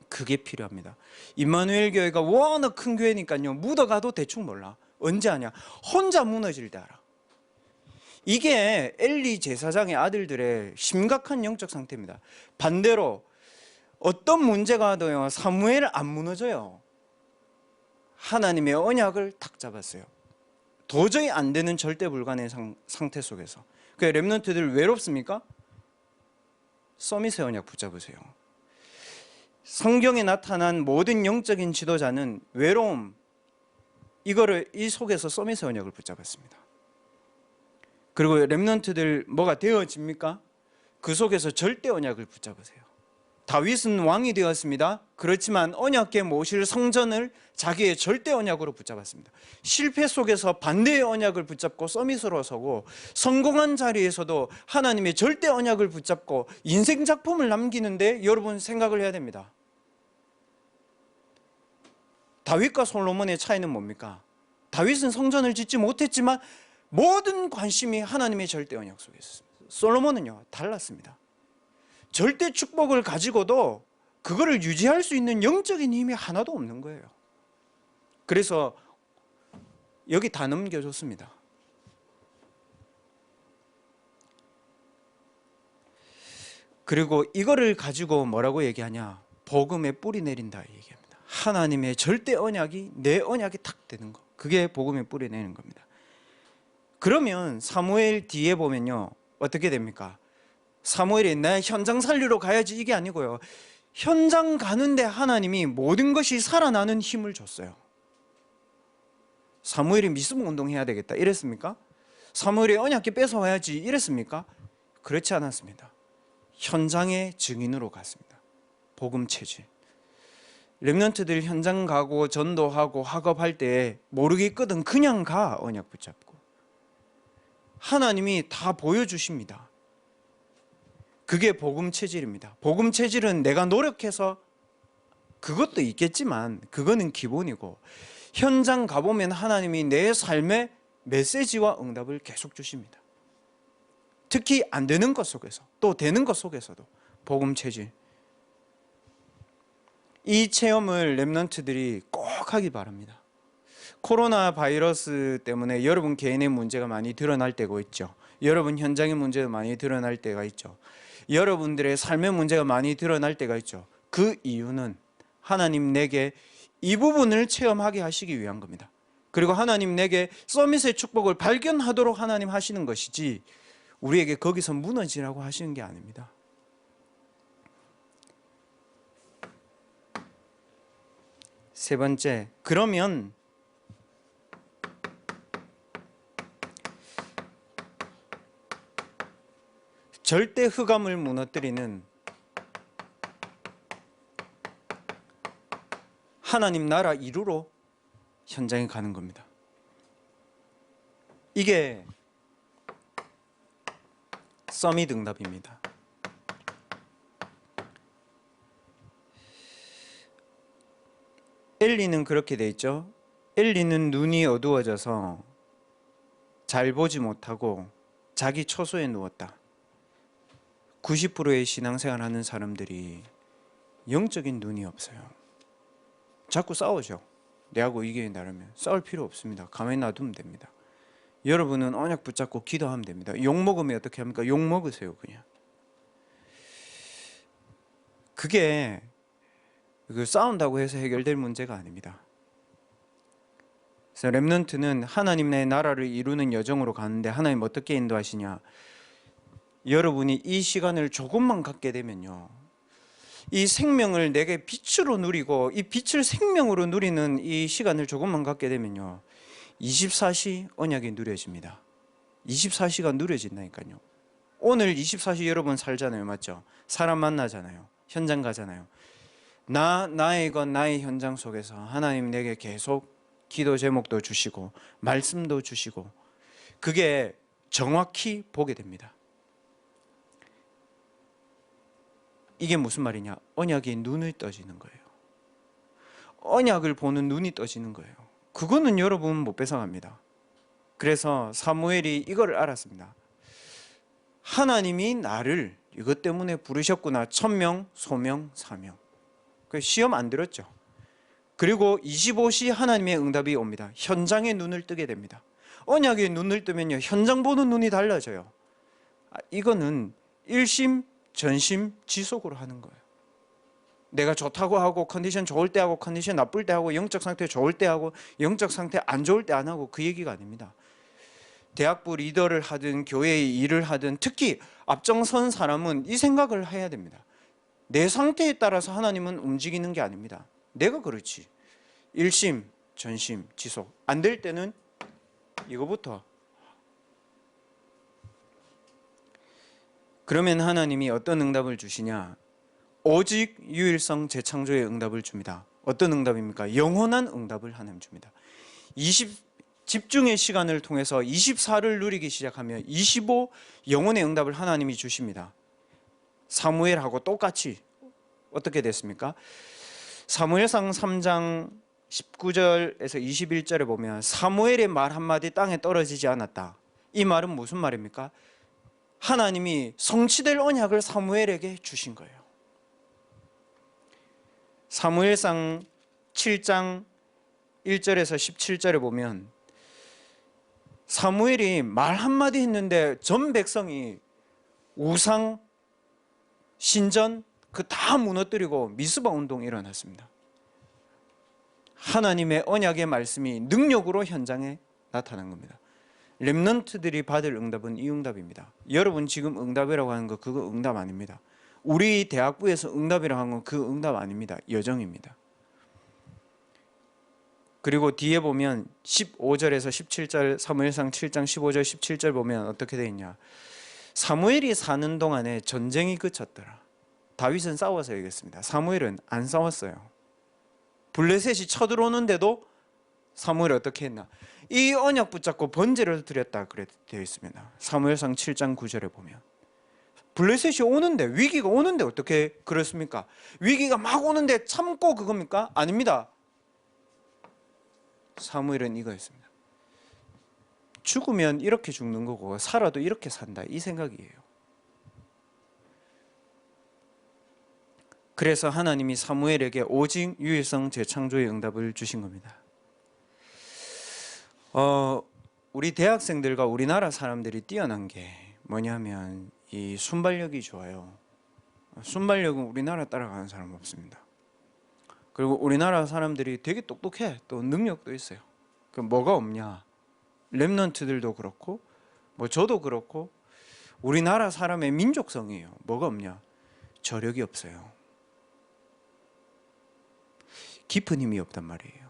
그게 필요합니다. 임마누엘 교회가 워낙 큰 교회니까요, 묻어가도 대충 몰라. 언제 하냐? 혼자 무너질 때 알아. 이게 엘리 제사장의 아들들의 심각한 영적 상태입니다. 반대로 어떤 문제가 와도요, 사무엘 안 무너져요. 하나님의 언약을 탁 잡았어요. 도저히 안 되는 절대 불가능의 상태 속에서. 그 렘넌트들 외롭습니까? 서밋의 언약 붙잡으세요. 성경에 나타난 모든 영적인 지도자는 외로움, 이 속에서 서밋의 언약을 붙잡았습니다. 그리고 렘넌트들 뭐가 되어집니까? 그 속에서 절대 언약을 붙잡으세요. 다윗은 왕이 되었습니다. 그렇지만 언약궤 모실 성전을 자기의 절대 언약으로 붙잡았습니다. 실패 속에서 반대의 언약을 붙잡고 서밋으로 서고, 성공한 자리에서도 하나님의 절대 언약을 붙잡고 인생 작품을 남기는데 여러분 생각을 해야 됩니다. 다윗과 솔로몬의 차이는 뭡니까? 다윗은 성전을 짓지 못했지만 모든 관심이 하나님의 절대 언약 속에 있었습니다. 솔로몬은요, 달랐습니다. 절대 축복을 가지고도 그거를 유지할 수 있는 영적인 힘이 하나도 없는 거예요. 그래서 여기 다 넘겨줬습니다. 그리고 이거를 가지고 뭐라고 얘기하냐? 복음에 뿌리 내린다 얘기합니다. 하나님의 절대 언약이 내 언약이 탁 되는 거, 그게 복음에 뿌리 내는 겁니다. 그러면 사무엘 뒤에 보면요, 어떻게 됩니까? 사무엘이 나 현장 살리러 가야지 이게 아니고요, 현장 가는데 하나님이 모든 것이 살아나는 힘을 줬어요. 사무엘이 미스무 운동해야 되겠다 이랬습니까? 사무엘이 언약궤 뺏어와야지 이랬습니까? 그렇지 않았습니다. 현장의 증인으로 갔습니다. 복음 체질. 렘넌트들 현장 가고 전도하고 학업할 때 모르겠거든 그냥 가. 언약 붙잡고 하나님이 다 보여주십니다. 그게 복음 체질입니다. 복음 체질은 내가 노력해서, 그것도 있겠지만 그거는 기본이고, 현장 가보면 하나님이 내 삶에 메시지와 응답을 계속 주십니다. 특히 안 되는 것 속에서, 또 되는 것 속에서도 복음 체질. 이 체험을 렘넌트들이 꼭 하기 바랍니다. 코로나 바이러스 때문에 여러분 개인의 문제가 많이 드러날 때가 있죠. 여러분 현장의 문제도 많이 드러날 때가 있죠. 여러분들의 삶의 문제가 많이 드러날 때가 있죠. 그 이유는 하나님 내게 이 부분을 체험하게 하시기 위한 겁니다. 그리고 하나님 내게 서밋의 축복을 발견하도록 하나님 하시는 것이지 우리에게 거기서 무너지라고 하시는 게 아닙니다. 세 번째, 그러면 절대 흑암을 무너뜨리는 하나님 나라 이루러 현장에 가는 겁니다. 이게 서밋 응답입니다. 엘리는 그렇게 돼 있죠. 엘리는 눈이 어두워져서 잘 보지 못하고 자기 처소에 누웠다. 90%의 신앙생활 하는 사람들이 영적인 눈이 없어요. 자꾸 싸우죠. 내하고 이게 다르면 싸울 필요 없습니다. 가만히 놔두면 됩니다. 여러분은 언약 붙잡고 기도하면 됩니다. 욕 먹으면 어떻게 합니까? 욕 먹으세요 그냥. 그게 싸운다고 해서 해결될 문제가 아닙니다. 그래서 렘넌트는 하나님의 나라를 이루는 여정으로 가는데 하나님 어떻게 인도하시냐? 여러분이 이 시간을 조금만 갖게 되면요, 이 생명을 내게 빛으로 누리고 이 빛을 생명으로 누리는 이 시간을 조금만 갖게 되면요, 24시 언약이 누려집니다. 24시가 누려진다니까요. 오늘 24시 여러분 살잖아요. 맞죠? 사람 만나잖아요. 현장 가잖아요. 나의 것 나의 현장 속에서 하나님 내게 계속 기도 제목도 주시고 말씀도 주시고, 그게 정확히 보게 됩니다. 이게 무슨 말이냐? 언약이 눈을 떠지는 거예요. 언약을 보는 눈이 떠지는 거예요. 그거는 여러분 못 뺏어갑니다. 그래서 사무엘이 이걸 알았습니다. 하나님이 나를 이것 때문에 부르셨구나. 천명, 소명, 사명. 시험 안 들었죠. 그리고 25시 하나님의 응답이 옵니다. 현장에 눈을 뜨게 됩니다. 언약에 눈을 뜨면요, 현장 보는 눈이 달라져요. 이거는 일심 전심 지속으로 하는 거예요. 내가 좋다고 하고 컨디션 좋을 때 하고 컨디션 나쁠 때 하고 영적 상태 좋을 때 하고 영적 상태 안 좋을 때 안 하고, 그 얘기가 아닙니다. 대학부 리더를 하든 교회의 일을 하든 특히 앞장선 사람은 이 생각을 해야 됩니다. 내 상태에 따라서 하나님은 움직이는 게 아닙니다. 내가 그렇지. 일심 전심 지속. 안 될 때는 이거부터. 그러면 하나님이 어떤 응답을 주시냐? 오직 유일성 재창조의 응답을 줍니다. 어떤 응답입니까? 영원한 응답을 하나님 줍니다. 집중의 시간을 통해서 24를 누리기 시작하면 25 영혼의 응답을 하나님이 주십니다. 사무엘하고 똑같이 어떻게 됐습니까? 사무엘상 3장 19절에서 21절에 보면 사무엘의 말 한마디 땅에 떨어지지 않았다. 이 말은 무슨 말입니까? 하나님이 성취될 언약을 사무엘에게 주신 거예요. 사무엘상 7장 1절에서 17절에 보면 사무엘이 말 한마디 했는데 전 백성이 우상, 신전 그 다 무너뜨리고 미스바 운동이 일어났습니다. 하나님의 언약의 말씀이 능력으로 현장에 나타난 겁니다. 렘넌트들이 받을 응답은 이 응답입니다. 여러분 지금 응답이라고 하는 거 그거 응답 아닙니다. 우리 대학부에서 응답이라고 하는 건 그 응답 아닙니다. 여정입니다. 그리고 뒤에 보면 15절에서 17절 사무엘상 7장 15절 17절 보면 어떻게 되어 있냐? 사무엘이 사는 동안에 전쟁이 그쳤더라. 다윗은 싸워서 이겼습니다. 사무엘은 안 싸웠어요. 블레셋이 쳐들어오는데도 사무엘이 어떻게 했나? 이 언약 붙잡고 번제를 드렸다 그래 되어 있습니다. 사무엘상 7장 9절에 보면 블레셋이 오는데, 위기가 오는데 어떻게 그렇습니까? 위기가 막 오는데 참고 그겁니까? 아닙니다. 사무엘은 이거였습니다. 죽으면 이렇게 죽는 거고 살아도 이렇게 산다, 이 생각이에요. 그래서 하나님이 사무엘에게 오직 유일성 재창조의 응답을 주신 겁니다. 우리 대학생들과 우리나라 사람들이 뛰어난 게 뭐냐면 이 순발력이 좋아요. 순발력은 우리나라 따라가는 사람 없습니다. 그리고 우리나라 사람들이 되게 똑똑해. 또 능력도 있어요. 그 뭐가 없냐? 랩넌트들도 그렇고 뭐 저도 그렇고 우리나라 사람의 민족성이에요. 뭐가 없냐? 저력이 없어요. 깊은 힘이 없단 말이에요.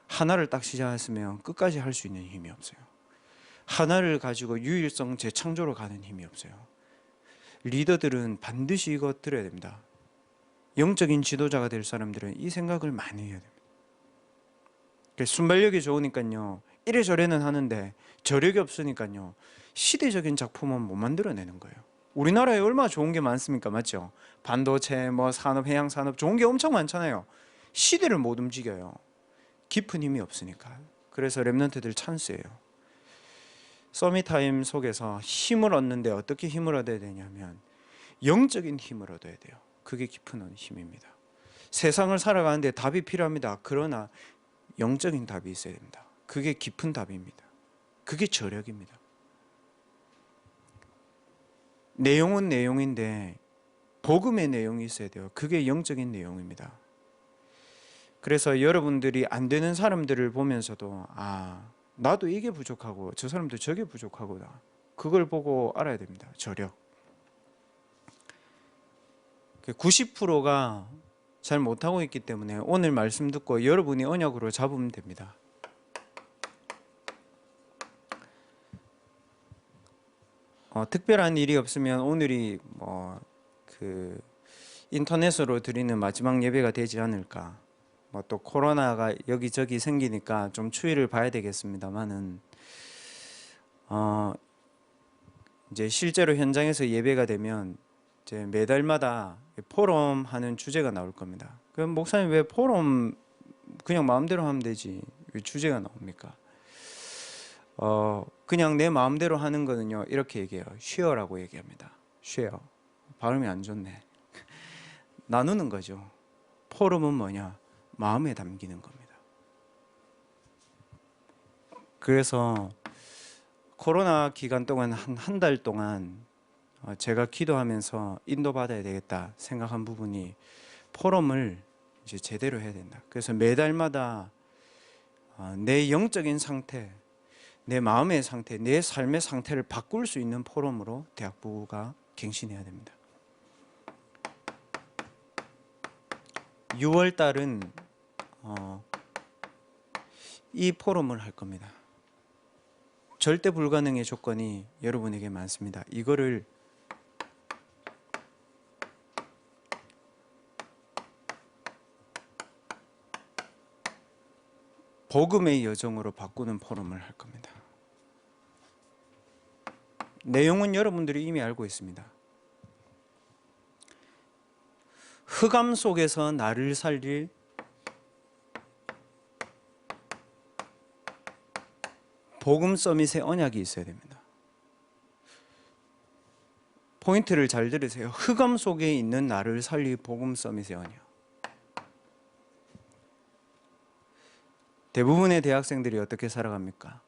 하나를 딱 시작했으면 끝까지 할 수 있는 힘이 없어요. 하나를 가지고 유일성 재창조로 가는 힘이 없어요. 리더들은 반드시 이거 들어야 됩니다. 영적인 지도자가 될 사람들은 이 생각을 많이 해야 됩니다. 순발력이 좋으니까요, 이래저래는 하는데 저력이 없으니까요, 시대적인 작품은 못 만들어내는 거예요. 우리나라에 얼마나 좋은 게 많습니까? 맞죠? 반도체, 뭐 산업, 해양 산업 좋은 게 엄청 많잖아요. 시대를 못 움직여요. 깊은 힘이 없으니까. 그래서 랩런트들 찬스예요. 서밋타임 속에서 힘을 얻는데 어떻게 힘을 얻어야 되냐면 영적인 힘을 얻어야 돼요. 그게 깊은 힘입니다. 세상을 살아가는데 답이 필요합니다. 그러나 영적인 답이 있어야 됩니다. 그게 깊은 답입니다. 그게 저력입니다. 내용은 내용인데 복음의 내용이 있어야 돼요. 그게 영적인 내용입니다. 그래서 여러분들이 안 되는 사람들을 보면서도 나도 이게 부족하고 저 사람도 저게 부족하구나. 그걸 보고 알아야 됩니다. 저력. 90%가 잘 못하고 있기 때문에 오늘 말씀 듣고 여러분이 언약으로 잡으면 됩니다. 특별한 일이 없으면 오늘이 인터넷으로 드리는 마지막 예배가 되지 않을까. 또 코로나가 여기저기 생기니까 좀 추이를 봐야 되겠습니다만은 이제 실제로 현장에서 예배가 되면 이제 매달마다 포럼 하는 주제가 나올 겁니다. 그럼 목사님 왜 포럼 그냥 마음대로 하면 되지 왜 주제가 나옵니까? 그냥 내 마음대로 하는 거는요, 이렇게 얘기해요. 쉐어라고 얘기합니다. 쉐어. 발음이 안 좋네. 나누는 거죠. 포럼은 뭐냐? 마음에 담기는 겁니다. 그래서 코로나 기간 동안 한 달 동안 제가 기도하면서 인도받아야 되겠다 생각한 부분이 포럼을 이제 제대로 해야 된다. 그래서 매달마다 내 영적인 상태, 내 마음의 상태, 내 삶의 상태를 바꿀 수 있는 포럼으로 대학부가 갱신해야 됩니다. 6월 달은 이 포럼을 할 겁니다. 절대 불가능의 조건이 여러분에게 많습니다. 이거를 복음의 여정으로 바꾸는 포럼을 할 겁니다. 내용은 여러분들이 이미 알고 있습니다. 흑암 속에서 나를 살릴 복음 서밋의 언약이 있어야 됩니다. 포인트를 잘 들으세요. 흑암 속에 있는 나를 살릴 복음 서밋의 언약. 대부분의 대학생들이 어떻게 살아갑니까?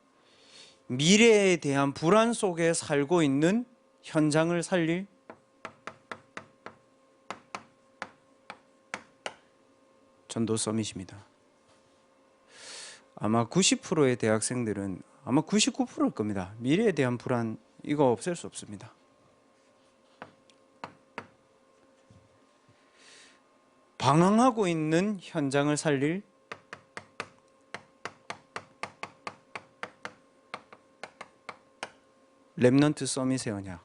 미래에 대한 불안 속에 살고 있는 현장을 살릴 전도 서밋입니다. 아마 90%의 대학생들은 아마 99%일 겁니다. 미래에 대한 불안 이거 없앨 수 없습니다. 방황하고 있는 현장을 살릴 랩넌트 서밋의 언약,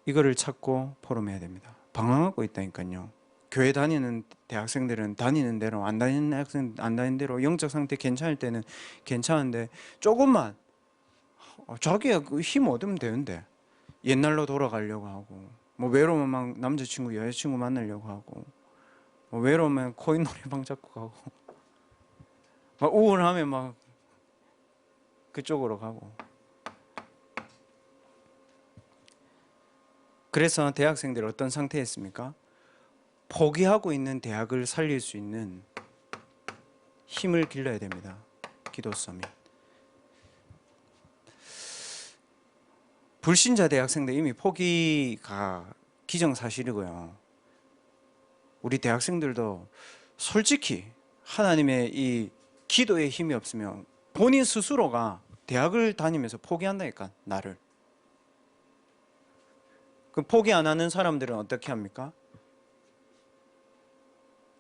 이거를 찾고 포럼해야 됩니다. 방황하고 있다니까요. 교회 다니는 대학생들은 다니는 대로, 안 다니는 학생 안 다니는 대로, 영적 상태 괜찮을 때는 괜찮은데 조금만 자기가 힘 얻으면 되는데 옛날로 돌아가려고 하고, 뭐 외로우면 막 남자친구 여자친구 만나려고 하고, 뭐 외로우면 코인 노래방 잡고 가고, 막 우울하면 막 그쪽으로 가고. 그래서 대학생들 어떤 상태였습니까? 포기하고 있는 대학을 살릴 수 있는 힘을 길러야 됩니다. 기도 서밋. 불신자 대학생들 이미 포기가 기정사실이고요. 우리 대학생들도 솔직히 하나님의 이 기도의 힘이 없으면 본인 스스로가 대학을 다니면서 포기한다니까, 나를. 그 포기 안 하는 사람들은 어떻게 합니까?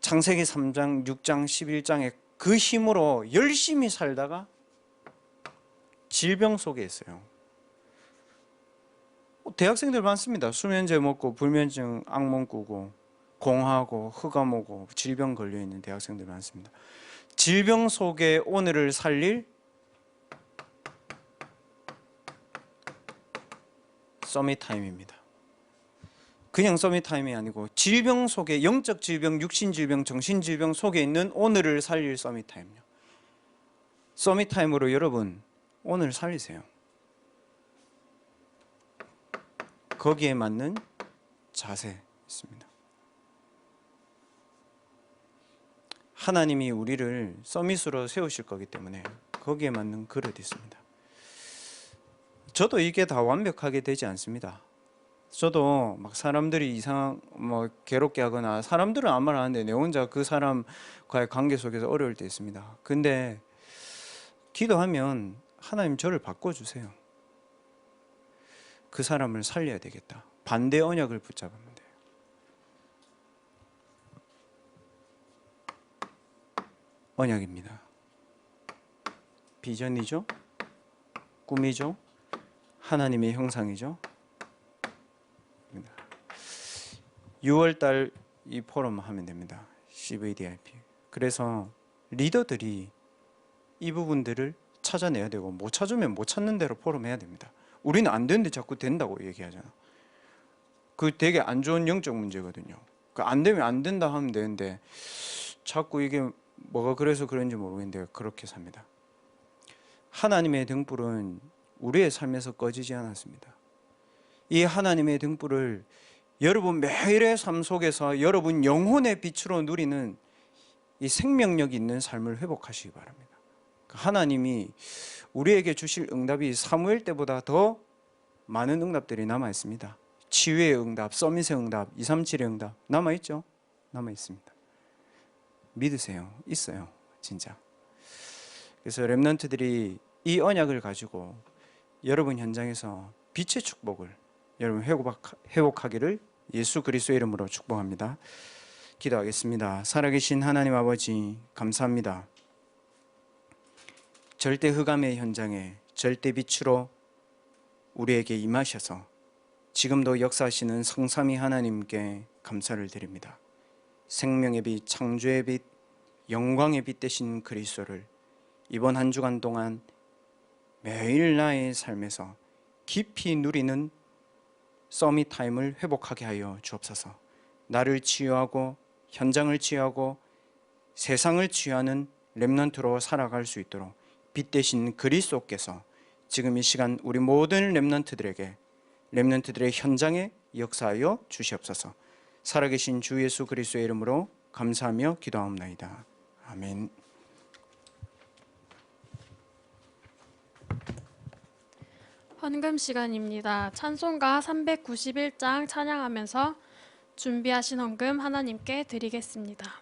창세기 3장, 6장, 11장에 그 힘으로 열심히 살다가 질병 속에 있어요. 대학생들 많습니다. 수면제 먹고 불면증, 악몽 꾸고 공하고 흑암 오고 질병 걸려있는 대학생들 많습니다. 질병 속에 오늘을 살릴 서밋 타임입니다. 그냥 서밋 타임이 아니고 질병 속에, 영적 질병, 육신 질병, 정신 질병 속에 있는 오늘을 살릴 서밋 타임이요. 서밋 타임으로 여러분 오늘 살리세요. 거기에 맞는 자세 있습니다. 하나님이 우리를 서밋으로 세우실 거기 때문에 거기에 맞는 그릇이 있습니다. 저도 이게 다 완벽하게 되지 않습니다. 저도 막 사람들이 괴롭게 하거나, 사람들은 아무 말 안 하는데 내 혼자 그 사람과의 관계 속에서 어려울 때 있습니다. 근데 기도하면 하나님 저를 바꿔주세요. 그 사람을 살려야 되겠다. 반대 언약을 붙잡으면 돼요. 언약입니다. 비전이죠. 꿈이죠. 하나님의 형상이죠. 6월달 이 포럼 하면 됩니다. CVDIP. 그래서 리더들이 이 부분들을 찾아내야 되고, 못 찾으면 못 찾는 대로 포럼 해야 됩니다. 우리는 안 되는데 자꾸 된다고 얘기하잖아. 그 되게 안 좋은 영적 문제거든요. 안 되면 안 된다 하면 되는데 자꾸 이게 뭐가 그래서 그런지 모르겠는데 그렇게 삽니다. 하나님의 등불은 우리의 삶에서 꺼지지 않았습니다. 이 하나님의 등불을 여러분 매일의 삶 속에서 여러분 영혼의 빛으로 누리는 이 생명력 있는 삶을 회복하시기 바랍니다. 하나님이 우리에게 주실 응답이 사무엘 때보다 더 많은 응답들이 남아 있습니다. 치유의 응답, 서밋의 응답, 237의 응답 남아 있죠? 남아 있습니다. 믿으세요. 있어요. 진짜. 그래서 렘넌트들이 이 언약을 가지고 여러분 현장에서 빛의 축복을 여러분 회복하기를 예수 그리스도의 이름으로 축복합니다. 기도하겠습니다. 살아계신 하나님 아버지, 감사합니다. 절대 흑암의 현장에 절대 빛으로 우리에게 임하셔서 지금도 역사하시는 성삼위 하나님께 감사를 드립니다. 생명의 빛, 창조의 빛, 영광의 빛 되신 그리스도를 이번 한 주간 동안 매일 나의 삶에서 깊이 누리는 서밋 타임을 회복하게 하여 주옵소서. 나를 치유하고 현장을 치유하고 세상을 치유하는 렘넌트로 살아갈 수 있도록 빛 되신 그리스도께서 지금 이 시간 우리 모든 렘넌트들에게, 렘넌트들의 현장에 역사하여 주시옵소서. 살아계신 주 예수 그리스도의 이름으로 감사하며 기도하옵나이다. 아멘. 헌금 시간입니다. 찬송가 391장 찬양하면서 준비하신 헌금 하나님께 드리겠습니다.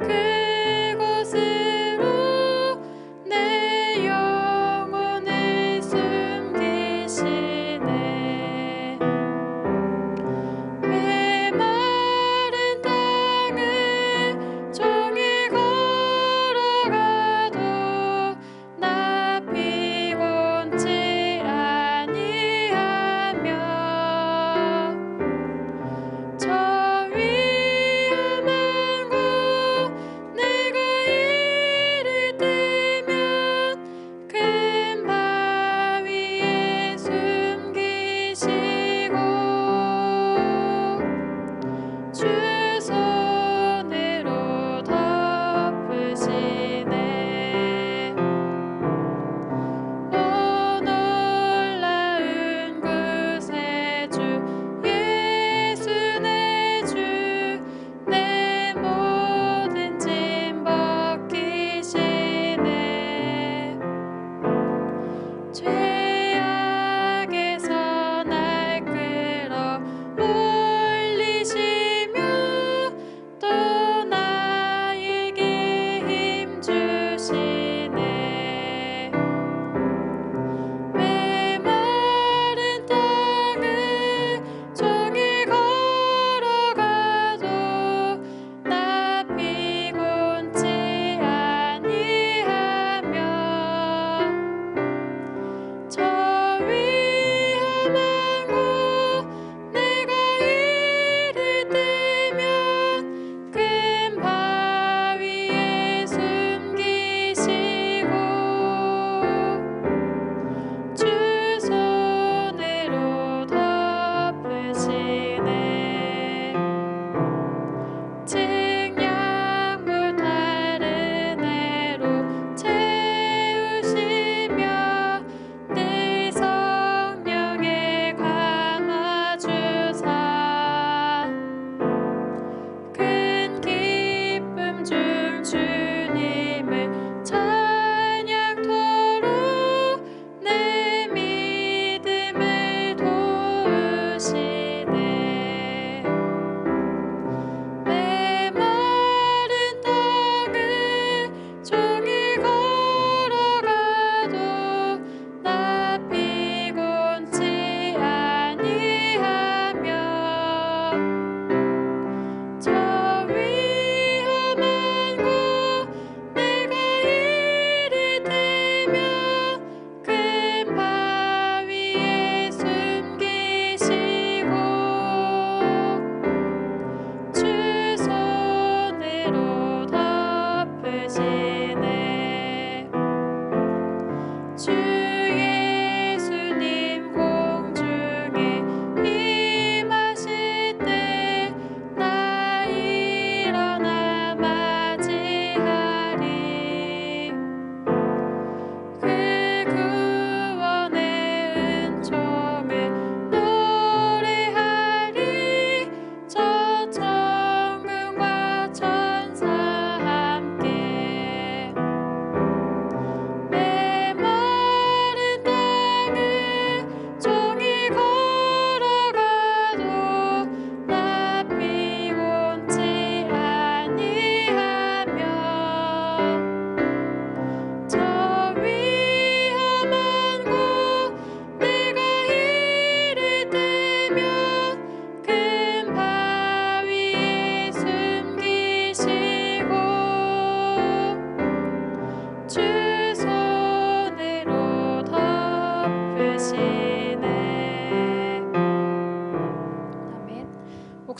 그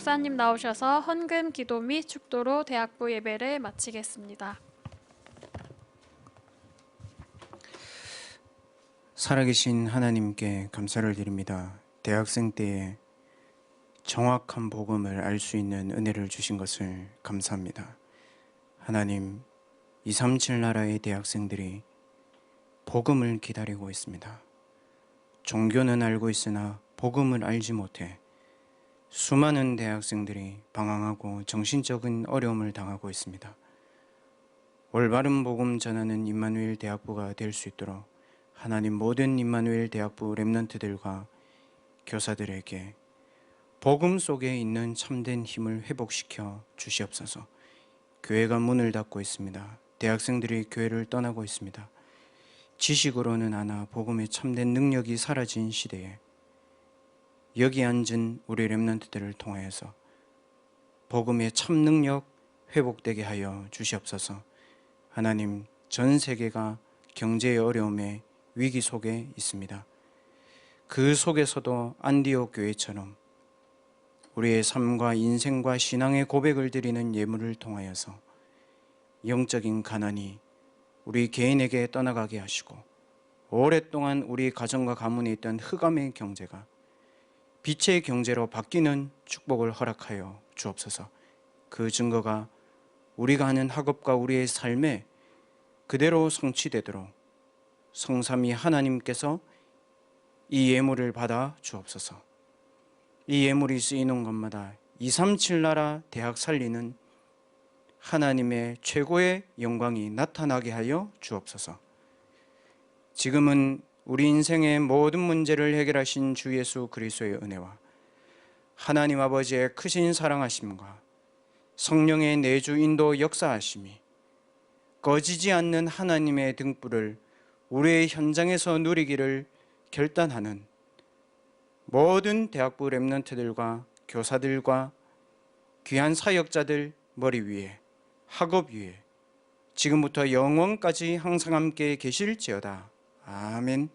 목사님 나오셔서 헌금 기도 및 축도로 대학부 예배를 마치겠습니다. 살아계신 하나님께 감사를 드립니다. 대학생 때에 정확한 복음을 알 수 있는 은혜를 주신 것을 감사합니다. 하나님, 237 나라의 대학생들이 복음을 기다리고 있습니다. 종교는 알고 있으나 복음을 알지 못해 수많은 대학생들이 방황하고 정신적인 어려움을 당하고 있습니다. 올바른 복음 전하는 임마누엘 대학부가 될 수 있도록 하나님, 모든 임마누엘 대학부 렘넌트들과 교사들에게 복음 속에 있는 참된 힘을 회복시켜 주시옵소서. 교회가 문을 닫고 있습니다. 대학생들이 교회를 떠나고 있습니다. 지식으로는 아나 복음의 참된 능력이 사라진 시대에 여기 앉은 우리 렘넌트들을 통하여서 복음의 참 능력 회복되게 하여 주시옵소서. 하나님, 전 세계가 경제의 어려움에 위기 속에 있습니다. 그 속에서도 안디옥 교회처럼 우리의 삶과 인생과 신앙의 고백을 드리는 예물을 통하여서 영적인 가난이 우리 개인에게 떠나가게 하시고, 오랫동안 우리 가정과 가문에 있던 흑암의 경제가 빛의 경제로 바뀌는 축복을 허락하여 주옵소서. 그 증거가 우리가 하는 학업과 우리의 삶에 그대로 성취되도록 성삼위 하나님께서 이 예물을 받아 주옵소서. 이 예물이 쓰이는 것마다 237 나라 대학 살리는 하나님의 최고의 영광이 나타나게 하여 주옵소서. 지금은 우리 인생의 모든 문제를 해결하신 주 예수 그리스도의 은혜와 하나님 아버지의 크신 사랑하심과 성령의 내주 인도 역사하심이 꺼지지 않는 하나님의 등불을 우리의 현장에서 누리기를 결단하는 모든 대학부 렘넌트들과 교사들과 귀한 사역자들 머리 위에, 학업 위에 지금부터 영원까지 항상 함께 계실지어다. 아멘.